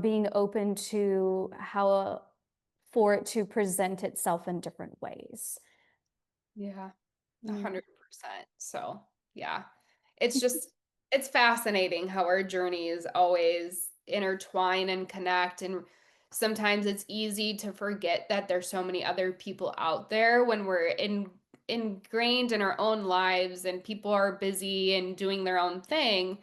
being open to how for it to present itself in different ways. Yeah. Mm. 100%. So, yeah, it's just, it's fascinating how our journeys always intertwine and connect. And sometimes it's easy to forget that there's so many other people out there when we're ingrained in our own lives and people are busy and doing their own thing.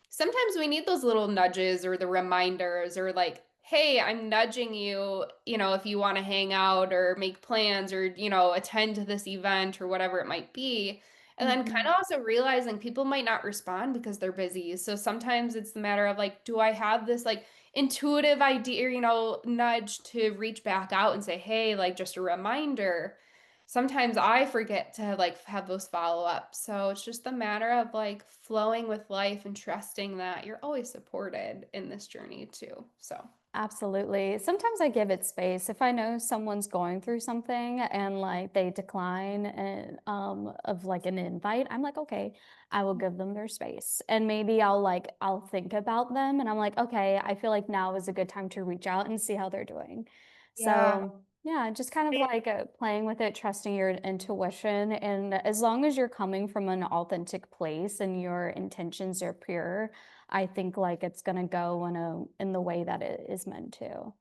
Sometimes we need those little nudges or the reminders or like, hey, I'm nudging you, if you want to hang out or make plans or, attend to this event or whatever it might be. And then kind Mhm. of also realizing people might not respond because they're busy. So sometimes it's the matter of like, do I have this like intuitive idea, nudge to reach back out and say, hey, like just a reminder. Sometimes I forget to like have those follow-ups. So it's just a matter of like flowing with life and trusting that you're always supported in this journey too. So, Absolutely. Sometimes I give it space. If I know someone's going through something and like they decline of like an invite, I'm like, okay, I will give them their space. And maybe I'll think about them and I'm like, okay, I feel like now is a good time to reach out and see how they're doing. yeah. So, yeah, just kind of like playing with it, trusting your intuition. And as long as you're coming from an authentic place and your intentions are pure, I think like it's gonna go in the way that it is meant to.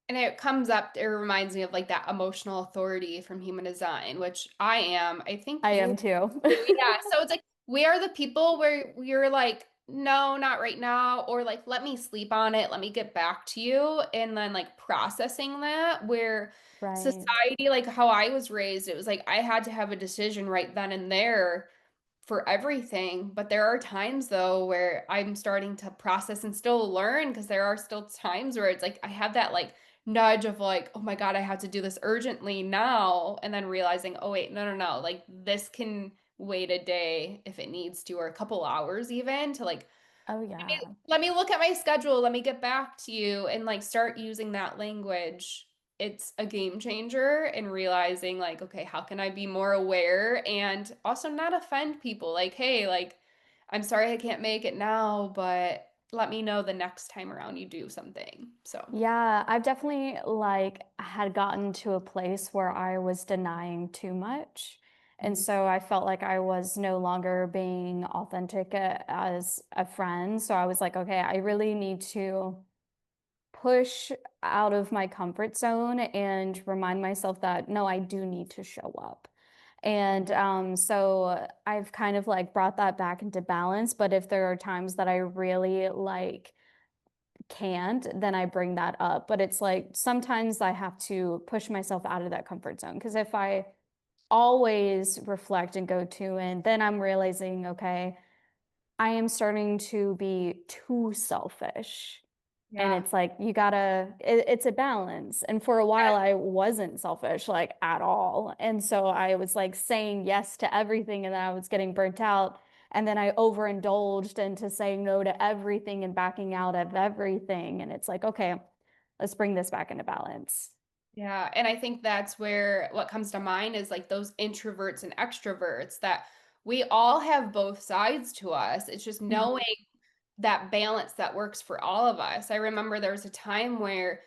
And it comes up, it reminds me of like that emotional authority from human design, which I am. I think I you am too. do. Yeah. So it's like we are the people where you're like, no, not right now, or like, let me sleep on it, let me get back to you. And then like processing that, where Right. society, like how I was raised, it was like I had to have a decision right then and there for everything. But there are times though where I'm starting to process and still learn because there are still times where it's like I have that like nudge of like, oh my God, I have to do this urgently now. And then realizing, oh wait, no, no, no, like this can wait a day if it needs to, or a couple hours even to like Oh yeah. let me look at my schedule. Let me get back to you and like start using that language. It's a game changer and realizing like, okay, how can I be more aware and also not offend people? Like, hey, like, I'm sorry I can't make it now, but let me know the next time around you do something. So, Yeah, I've definitely like had gotten to a place where I was denying too much. And mhm. so I felt like I was no longer being authentic as a friend. So I was like, okay, I really need to push out of my comfort zone and remind myself that no, I do need to show up. And so I've kind of like brought that back into balance. But if there are times that I really like can't, then I bring that up. But it's like sometimes I have to push myself out of that comfort zone because if I always reflect and go to, and then I'm realizing, okay, I am starting to be too selfish. And Yeah. it's like you gotta, it's a balance. And for a while, I wasn't selfish like at all. And so I was like saying yes to everything, and then I was getting burnt out. And then I overindulged into saying no to everything and backing out of everything. And it's like, okay, let's bring this back into balance. Yeah, and I think that's where what comes to mind is like those introverts and extroverts that we all have both sides to us. It's just Mhm. knowing that balance that works for all of us. I remember there was a time where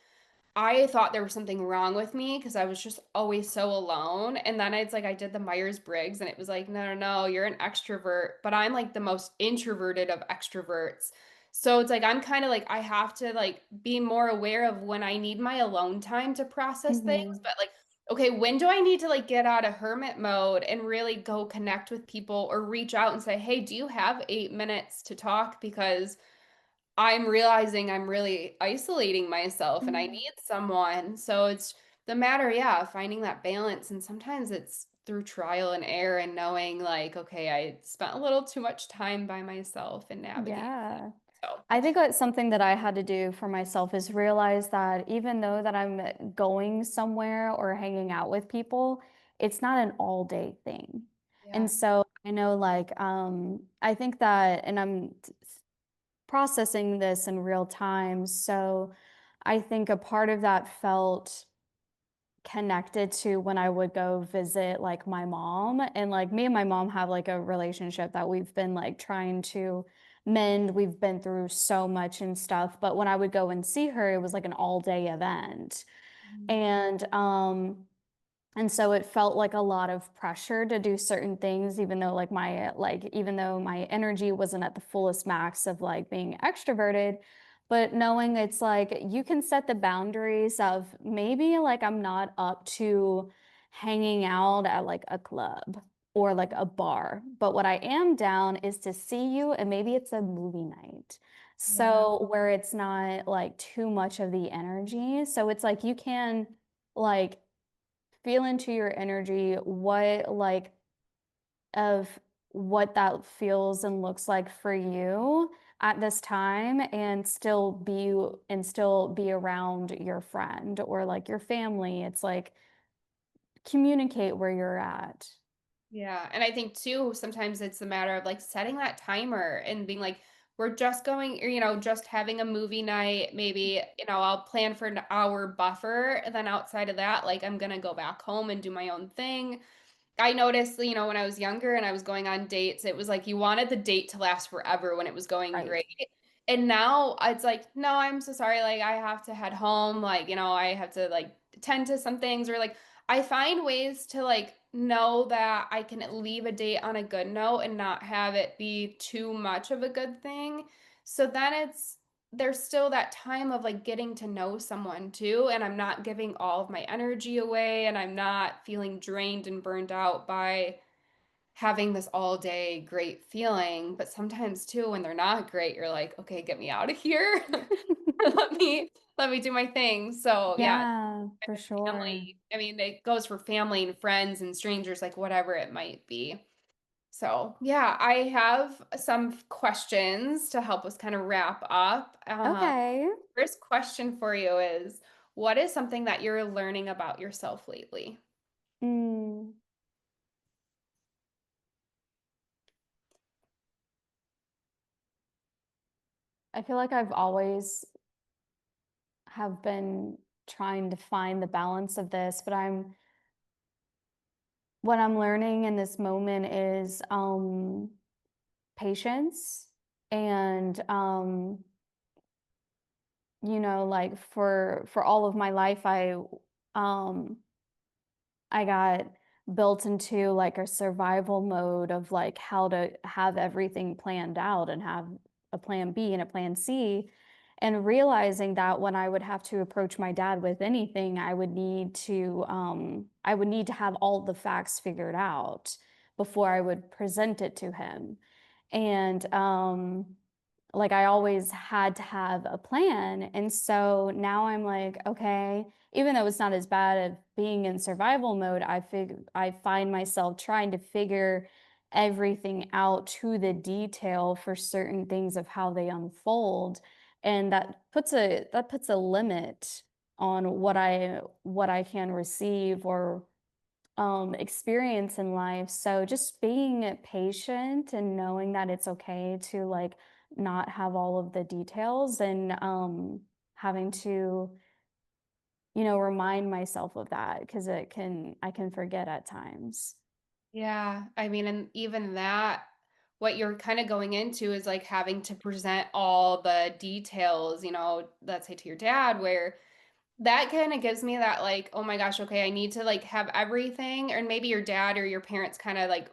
I thought there was something wrong with me because I was just always so alone. And then it's like I did the Myers-Briggs and it was like, no, no, no, you're an extrovert, but I'm like the most introverted of extroverts. So it's like I'm kind of like I have to like be more aware of when I need my alone time to process things, Mhm. but like okay, when do I need to like get out of hermit mode and really go connect with people or reach out and say, "Hey, do you have 8 minutes to talk?" Because I'm realizing I'm really isolating myself and I Mhm. need someone. So it's the matter, yeah, of finding that balance. And sometimes it's through trial and error and knowing, like, okay, I spent a little too much time by myself and navigating. Yeah. So, I think that's something that I had to do for myself is realize that even though that I'm going somewhere or hanging out with people, it's not an all day thing. And yeah. so I know like I think that and processing this in real time. So I think a part of that felt connected to when I would go visit like my mom and like me and my mom have like a relationship that we've been like trying to mend. We've been through so much and stuff, but when I would go and see her, it was like an all day event. Mhm. And so it felt like a lot of pressure to do certain things, even though my energy wasn't at the fullest max of like being extroverted, but knowing it's like you can set the boundaries of maybe like I'm not up to hanging out at like a club or like a bar, but what I am down is to see you and maybe it's a movie night. Yeah. So where it's not like too much of the energy. So it's like you can like feel into your energy of what that feels and looks like for you at this time and still be around your friend or like your family. It's like communicate where you're at. Yeah. And I think too, sometimes it's a matter of like setting that timer and being like, we're just going, or, just having a movie night. Maybe, I'll plan for an hour buffer. And then outside of that, like I'm going to go back home and do my own thing. I noticed, when I was younger and I was going on dates, it was like you wanted the date to last forever when it was going Right. great. And now it's like, no, I'm so sorry. Like, I have to head home. Like, I have to like tend to some things or like I find ways to like know that I can leave a date on a good note and not have it be too much of a good thing. So then there's still that time of like getting to know someone too, and I'm not giving all of my energy away, and I'm not feeling drained and burned out by having this all day great feeling. But sometimes too, when they're not great, you're like, okay, get me out of here. Let me do my thing. So yeah, Yeah, for sure. family. I mean, it goes for family and friends and strangers, like whatever it might be. So, yeah, I have some questions to help us kind of wrap up. Okay. First question for you is, what is something that you're learning about yourself lately? Mm, I feel like I've always have been trying to find the balance of this, but I'm what I'm learning in this moment is patience and like for all of my life um I got built into like a survival mode of like how to have everything planned out and have a plan B and a plan C. And realizing that when I would have to approach my dad with anything, I would need to have all the facts figured out before I would present it to him. And like I always had to have a plan. And so now I'm like, okay, even though it's not as bad as being in survival mode, I find myself trying to figure everything out to the detail for certain things of how they unfold. And that puts a limit on what I can receive or experience in life. So just being patient and knowing that it's okay to like not have all of the details and having to remind myself of that because I can forget at times. Yeah, I mean, and even that, what you're kind of going into is like having to present all the details, let's say to your dad, where that kind of gives me that like, oh my gosh, okay, I need to like have everything, or maybe your dad or your parents kind of like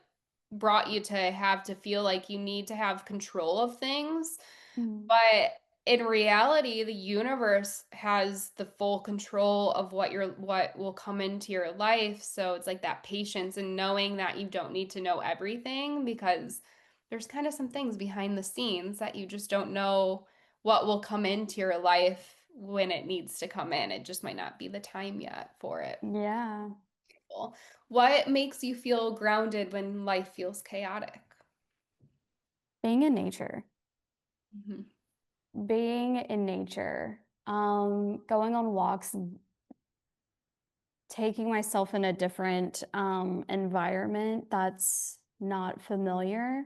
brought you to have to feel like you need to have control of things. Mm. But in reality, the universe has the full control of what will come into your life. So it's like that patience and knowing that you don't need to know everything because there's kind of some things behind the scenes that you just don't know what will come into your life when it needs to come in. It just might not be the time yet for it. Yeah, What makes you feel grounded when life feels chaotic? being in nature. Mhm. Being in nature, going on walks, taking myself in a different environment that's not familiar,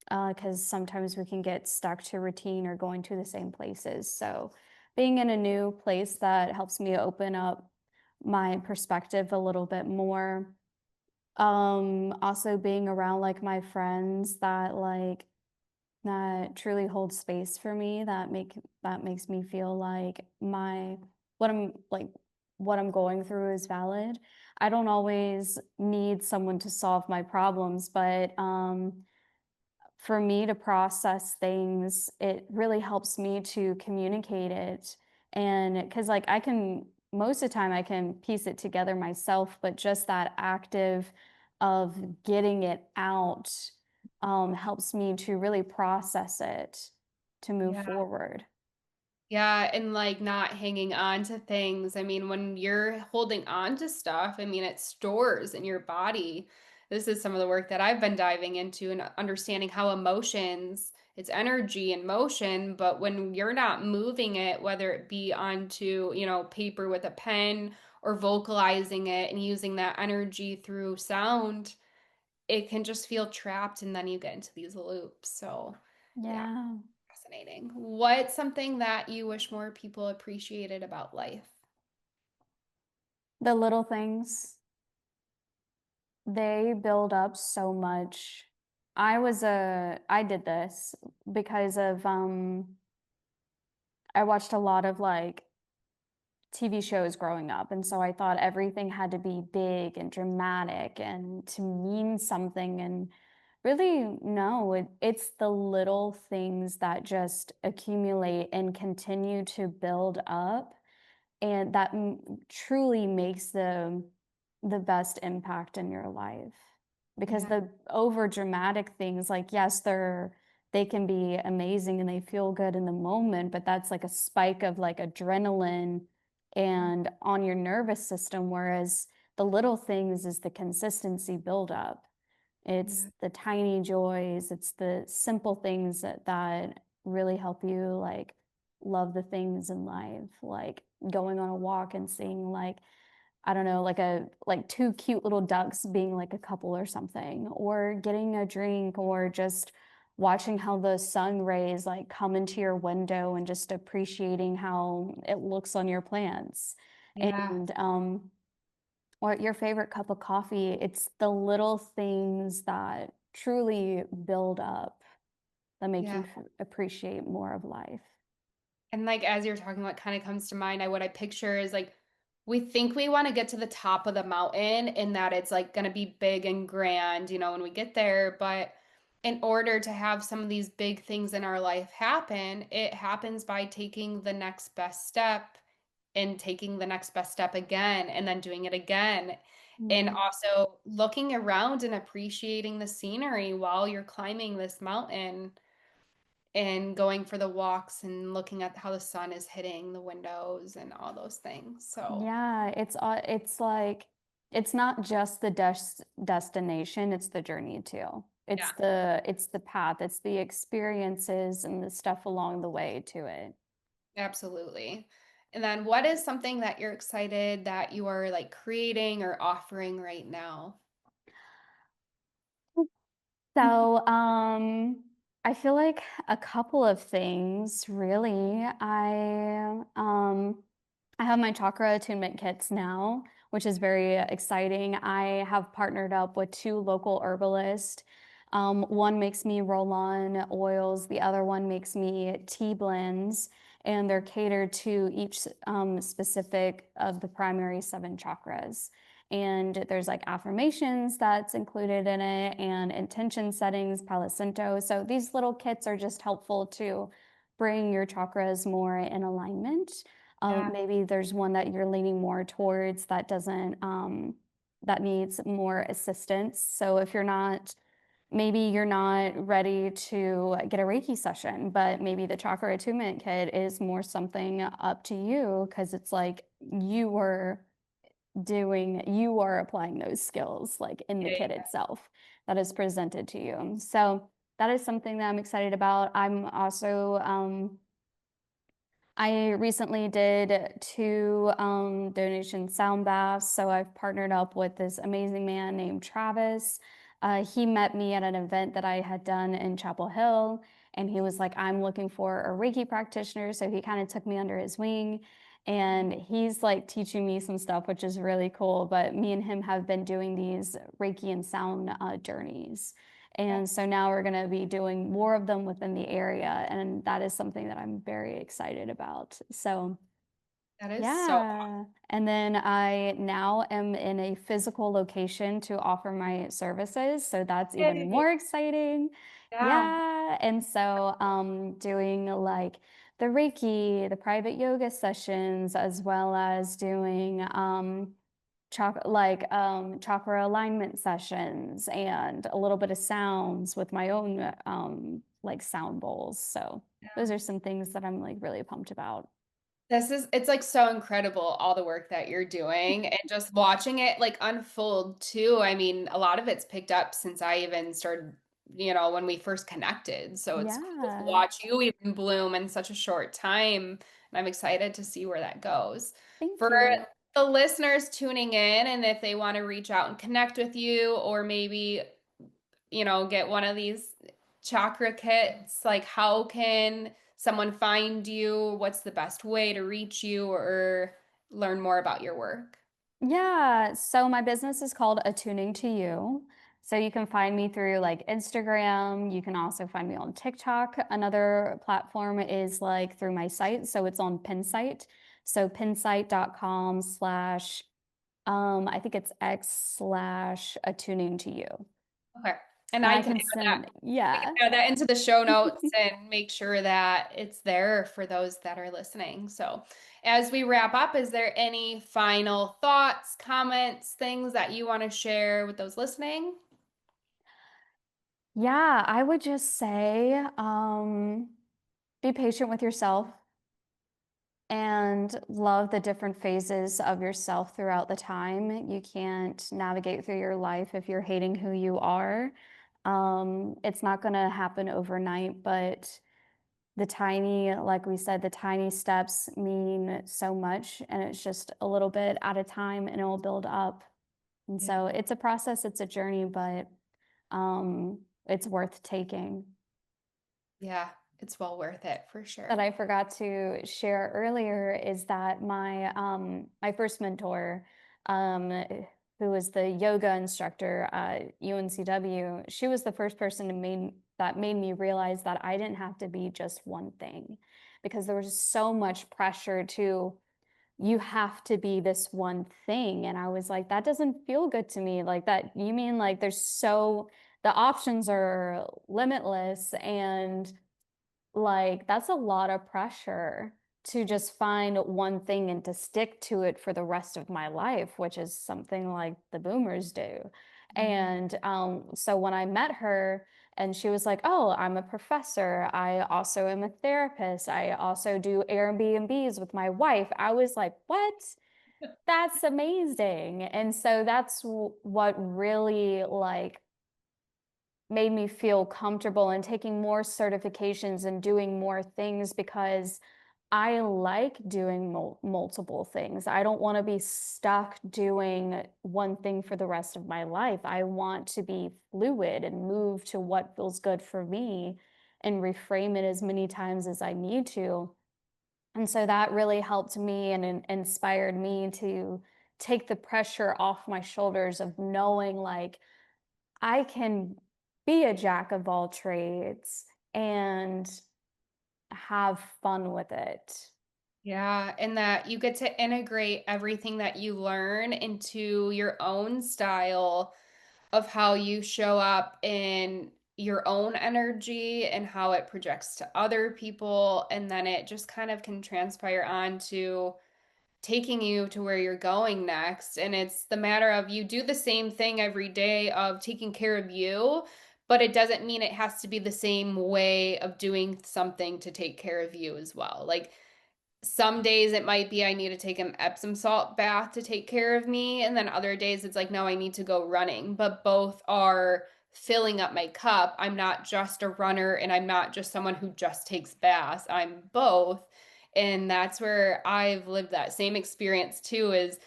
because sometimes we can get stuck to routine or going to the same places. So, being in a new place that helps me open up my perspective a little bit more. Also being around like my friends that truly hold space for me, that makes me feel like my what I'm like what I'm going through is valid. I don't always need someone to solve my problems, but for me to process things, it really helps me to communicate it. And because, like, I can, most of the time, I can piece it together myself, but just that active of getting it out helps me to really process it to move Yeah. forward. Yeah, and like not hanging on to things. I mean, when you're holding on to stuff, I mean, it stores in your body. This is some of the work that I've been diving into and understanding how emotions, it's energy and motion, but when you're not moving it, whether it be onto, paper with a pen or vocalizing it and using that energy through sound, it can just feel trapped and then you get into these loops. So, yeah. Yeah. Fascinating. What's something that you wish more people appreciated about life? The little things, they build up so much. I did this because of, I watched a lot of like TV shows growing up. And so I thought everything had to be big and dramatic and to mean something. And really, no, it's the little things that just accumulate and continue to build up and that truly makes the best impact in your life because Yeah, the over dramatic things, like, yes, they can be amazing and they feel good in the moment, but that's like a spike of like adrenaline and on your nervous system, whereas the little things is the consistency buildup. It's yeah, the tiny joys, it's the simple things that really help you like love the things in life, like going on a walk and seeing like, I don't know, like two cute little ducks being like a couple or something, or getting a drink, or just watching how the sun rays like come into your window and just appreciating how it looks on your plants. yeah, And or your favorite cup of coffee, it's the little things that truly build up that make you yeah. appreciate more of life. And like as you're talking, what kind of comes to mind, what I picture is like we think we want to get to the top of the mountain and that it's like going to be big and grand, when we get there. But in order to have some of these big things in our life happen, it happens by taking the next best step and taking the next best step again and then doing it again. And Mhm. also looking around and appreciating the scenery while you're climbing this mountain and going for the walks and looking at how the sun is hitting the windows and all those things. So, Yeah, it's like it's not just the destination, it's the journey too. yeah, It's the path, it's the experiences and the stuff along the way to it. absolutely. And then what is something that you're excited that you are like creating or offering right now? So, I feel like a couple of things really. I have my chakra attunement kits now, which is very exciting. I have partnered up with two local herbalists. One makes me roll on oils, the other one makes me tea blends, and they're catered to each specific of the primary seven chakras. And there's like affirmations that's included in it and intention settings, Palo Santo. So these little kits are just helpful to bring your chakras more in alignment. Yeah. Maybe there's one that you're leaning more towards that doesn't, that needs more assistance. So if you're not, maybe you're not ready to get a Reiki session, but maybe the chakra attunement kit is more something up to you because it's like you are applying those skills like in the Yeah. kit itself that is presented to you. So that is something that I'm excited about. I'm also, I recently did two donation sound baths. So I've partnered up with this amazing man named Travis. He met me at an event that I had done in Chapel Hill, and he was like, I'm looking for a Reiki practitioner. So he kind of took me under his wing, and he's like teaching me some stuff, which is really cool. But me and him have been doing these Reiki and sound journeys. Yeah. And so now we're going to be doing more of them within the area. And that is something that I'm very excited about. So, That is so yeah. And then I now am in a physical location to offer my services. So that's even yay. more exciting. Yeah. Yeah. And so, doing like the Reiki, the private yoga sessions, as well as doing, chakra alignment sessions and a little bit of sounds with my own like sound bowls. So those are some things that I'm like really pumped about. It's like so incredible all the work that you're doing and just watching it like unfold too. I mean, a lot of it's picked up since I even started, when we first connected. So it's cool to Yeah. watch you even bloom in such a short time. And I'm excited to see where that goes. Thank For you. the listeners tuning in, and if they want to reach out and connect with you, or maybe get one of these chakra kits? Like, how can someone find you? What's the best way to reach you or learn more about your work? Yeah, so my business is called Attuning to You. So you can find me through like Instagram. You can also find me on TikTok. Another platform is like through my site. So it's on Pinsite. So pinsite.com slash I think it's x/attuning to you. Okay. And And I I can can add that. send, I can yeah. add that into the show notes and make sure that it's there for those that are listening. So, as we wrap up, is there any final thoughts, comments, things that you want to share with those listening? Yeah, I would just say be patient with yourself and love the different phases of yourself throughout the time. You can't navigate through your life if you're hating who you are. It's not going to happen overnight, but like we said, the tiny steps mean so much, and it's just a little bit at a time and it will build up. And Yeah. so it's a process, it's a journey, but it's worth taking. Yeah, it's well worth it for That sure. I forgot to share earlier is that my first mentor, um, who was the yoga instructor at UNCW, she was the first person that made me realize that I didn't have to be just one thing, because there was so much pressure to you have to be this one thing, and I was like, that doesn't feel good to me. Like that, you mean like the options are limitless and like, that's a lot of pressure to just find one thing and to stick to it for the rest of my life, which is something like the boomers do. Mhm. And so when I met her, and she was like, "Oh, I'm a professor. I also am a therapist. I also do Airbnbs with my wife." I was like, "What? That's amazing." And so that's what really like made me feel comfortable in taking more certifications and doing more things because I like doing multiple things. I don't want to be stuck doing one thing for the rest of my life. I want to be fluid and move to what feels good for me and reframe it as many times as I need to. And so that really helped me and inspired me to take the pressure off my shoulders of knowing like I can be a jack of all trades and have fun with it. Yeah, and that you get to integrate everything that you learn into your own style of how you show up in your own energy and how it projects to other people. And then it just kind of can transpire on to taking you to where you're going next. And it's the matter of you do the same thing every day of taking care of you, but it doesn't mean it has to be the same way of doing something to take care of you as well. Like some days it might be I need to take an Epsom salt bath to take care of me. And then other days it's like, no, I need to go running. But both are filling up my cup. I'm not just a runner and I'm not just someone who just takes baths. I'm both. And that's where I've lived that same experience too, is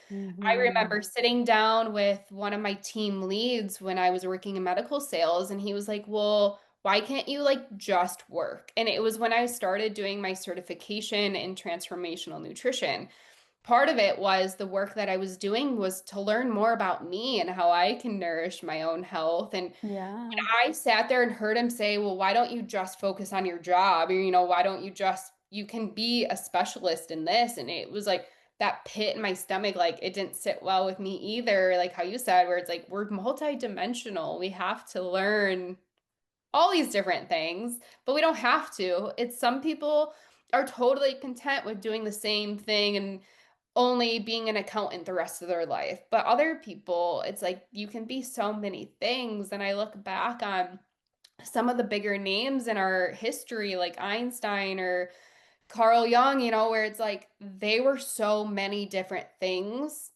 I remember Mhm. sitting down with one of my team leads when I was working in medical sales, and he was like, well, why can't you like just work? And it was when I started doing my certification in transformational nutrition. Part of it was the work that I was doing was to learn more about me and how I can nourish my own health. And Yeah. I sat there and heard him say, well, why don't you just focus on your job? Or, why don't you just, you can be a specialist in this. And it was like that pit in my stomach, like it didn't sit well with me either. Like how you said, where it's like we're multidimensional. We have to learn all these different things, but we don't have to. It's some people are totally content with doing the same thing and only being an accountant the rest of their life. But other people, it's like you can be so many things. And I look back on some of the bigger names in our history, like Einstein or Carl Jung, where it's like they were so many different things,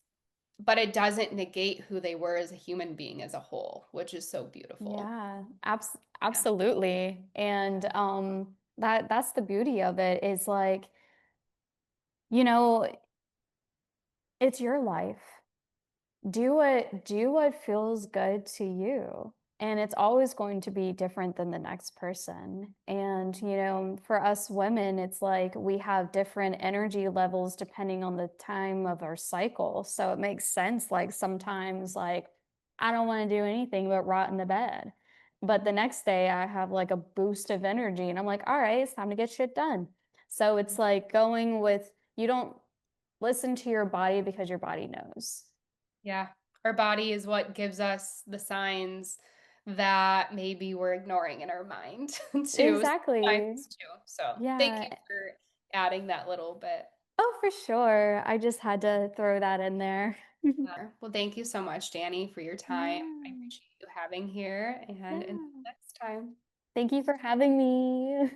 but it doesn't negate who they were as a human being as a whole, which is so beautiful. Yeah, Yeah. absolutely. And that's the beauty of it is like, you know, it's your life. Do what feels good to you. And it's always going to be different than the next person. And, for us women, it's like we have different energy levels depending on the time of our cycle. So it makes sense. Like sometimes, like, I don't want to do anything but rot in the bed. But the next day, I have like a boost of energy and I'm like, all right, it's time to get shit done. So it's like going with, you don't listen to your body because your body knows. Yeah. Our body is what gives us the signs that maybe we're ignoring in our mind too, Exactly. sometimes too. So thank Yeah. you for adding that little bit. Oh, for sure. I just had to throw that in there. Well, thank you so much, Danny, for your time. I Yeah. appreciate you having here, and until Yeah. next time. Thank you for having me.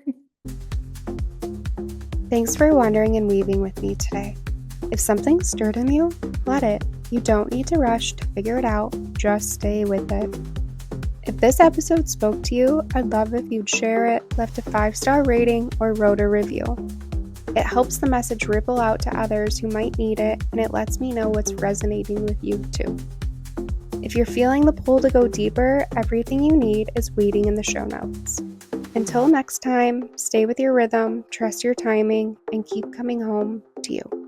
Thanks for wandering and weaving with me today. If something stirred in you, let it. You don't need to rush to figure it out, just stay with it. If this episode spoke to you, I'd love if you'd share it, left a 5-star rating, or wrote a review. It helps the message ripple out to others who might need it, and it lets me know what's resonating with you too. If you're feeling the pull to go deeper, everything you need is waiting in the show notes. Until next time, stay with your rhythm, trust your timing, and keep coming home to you.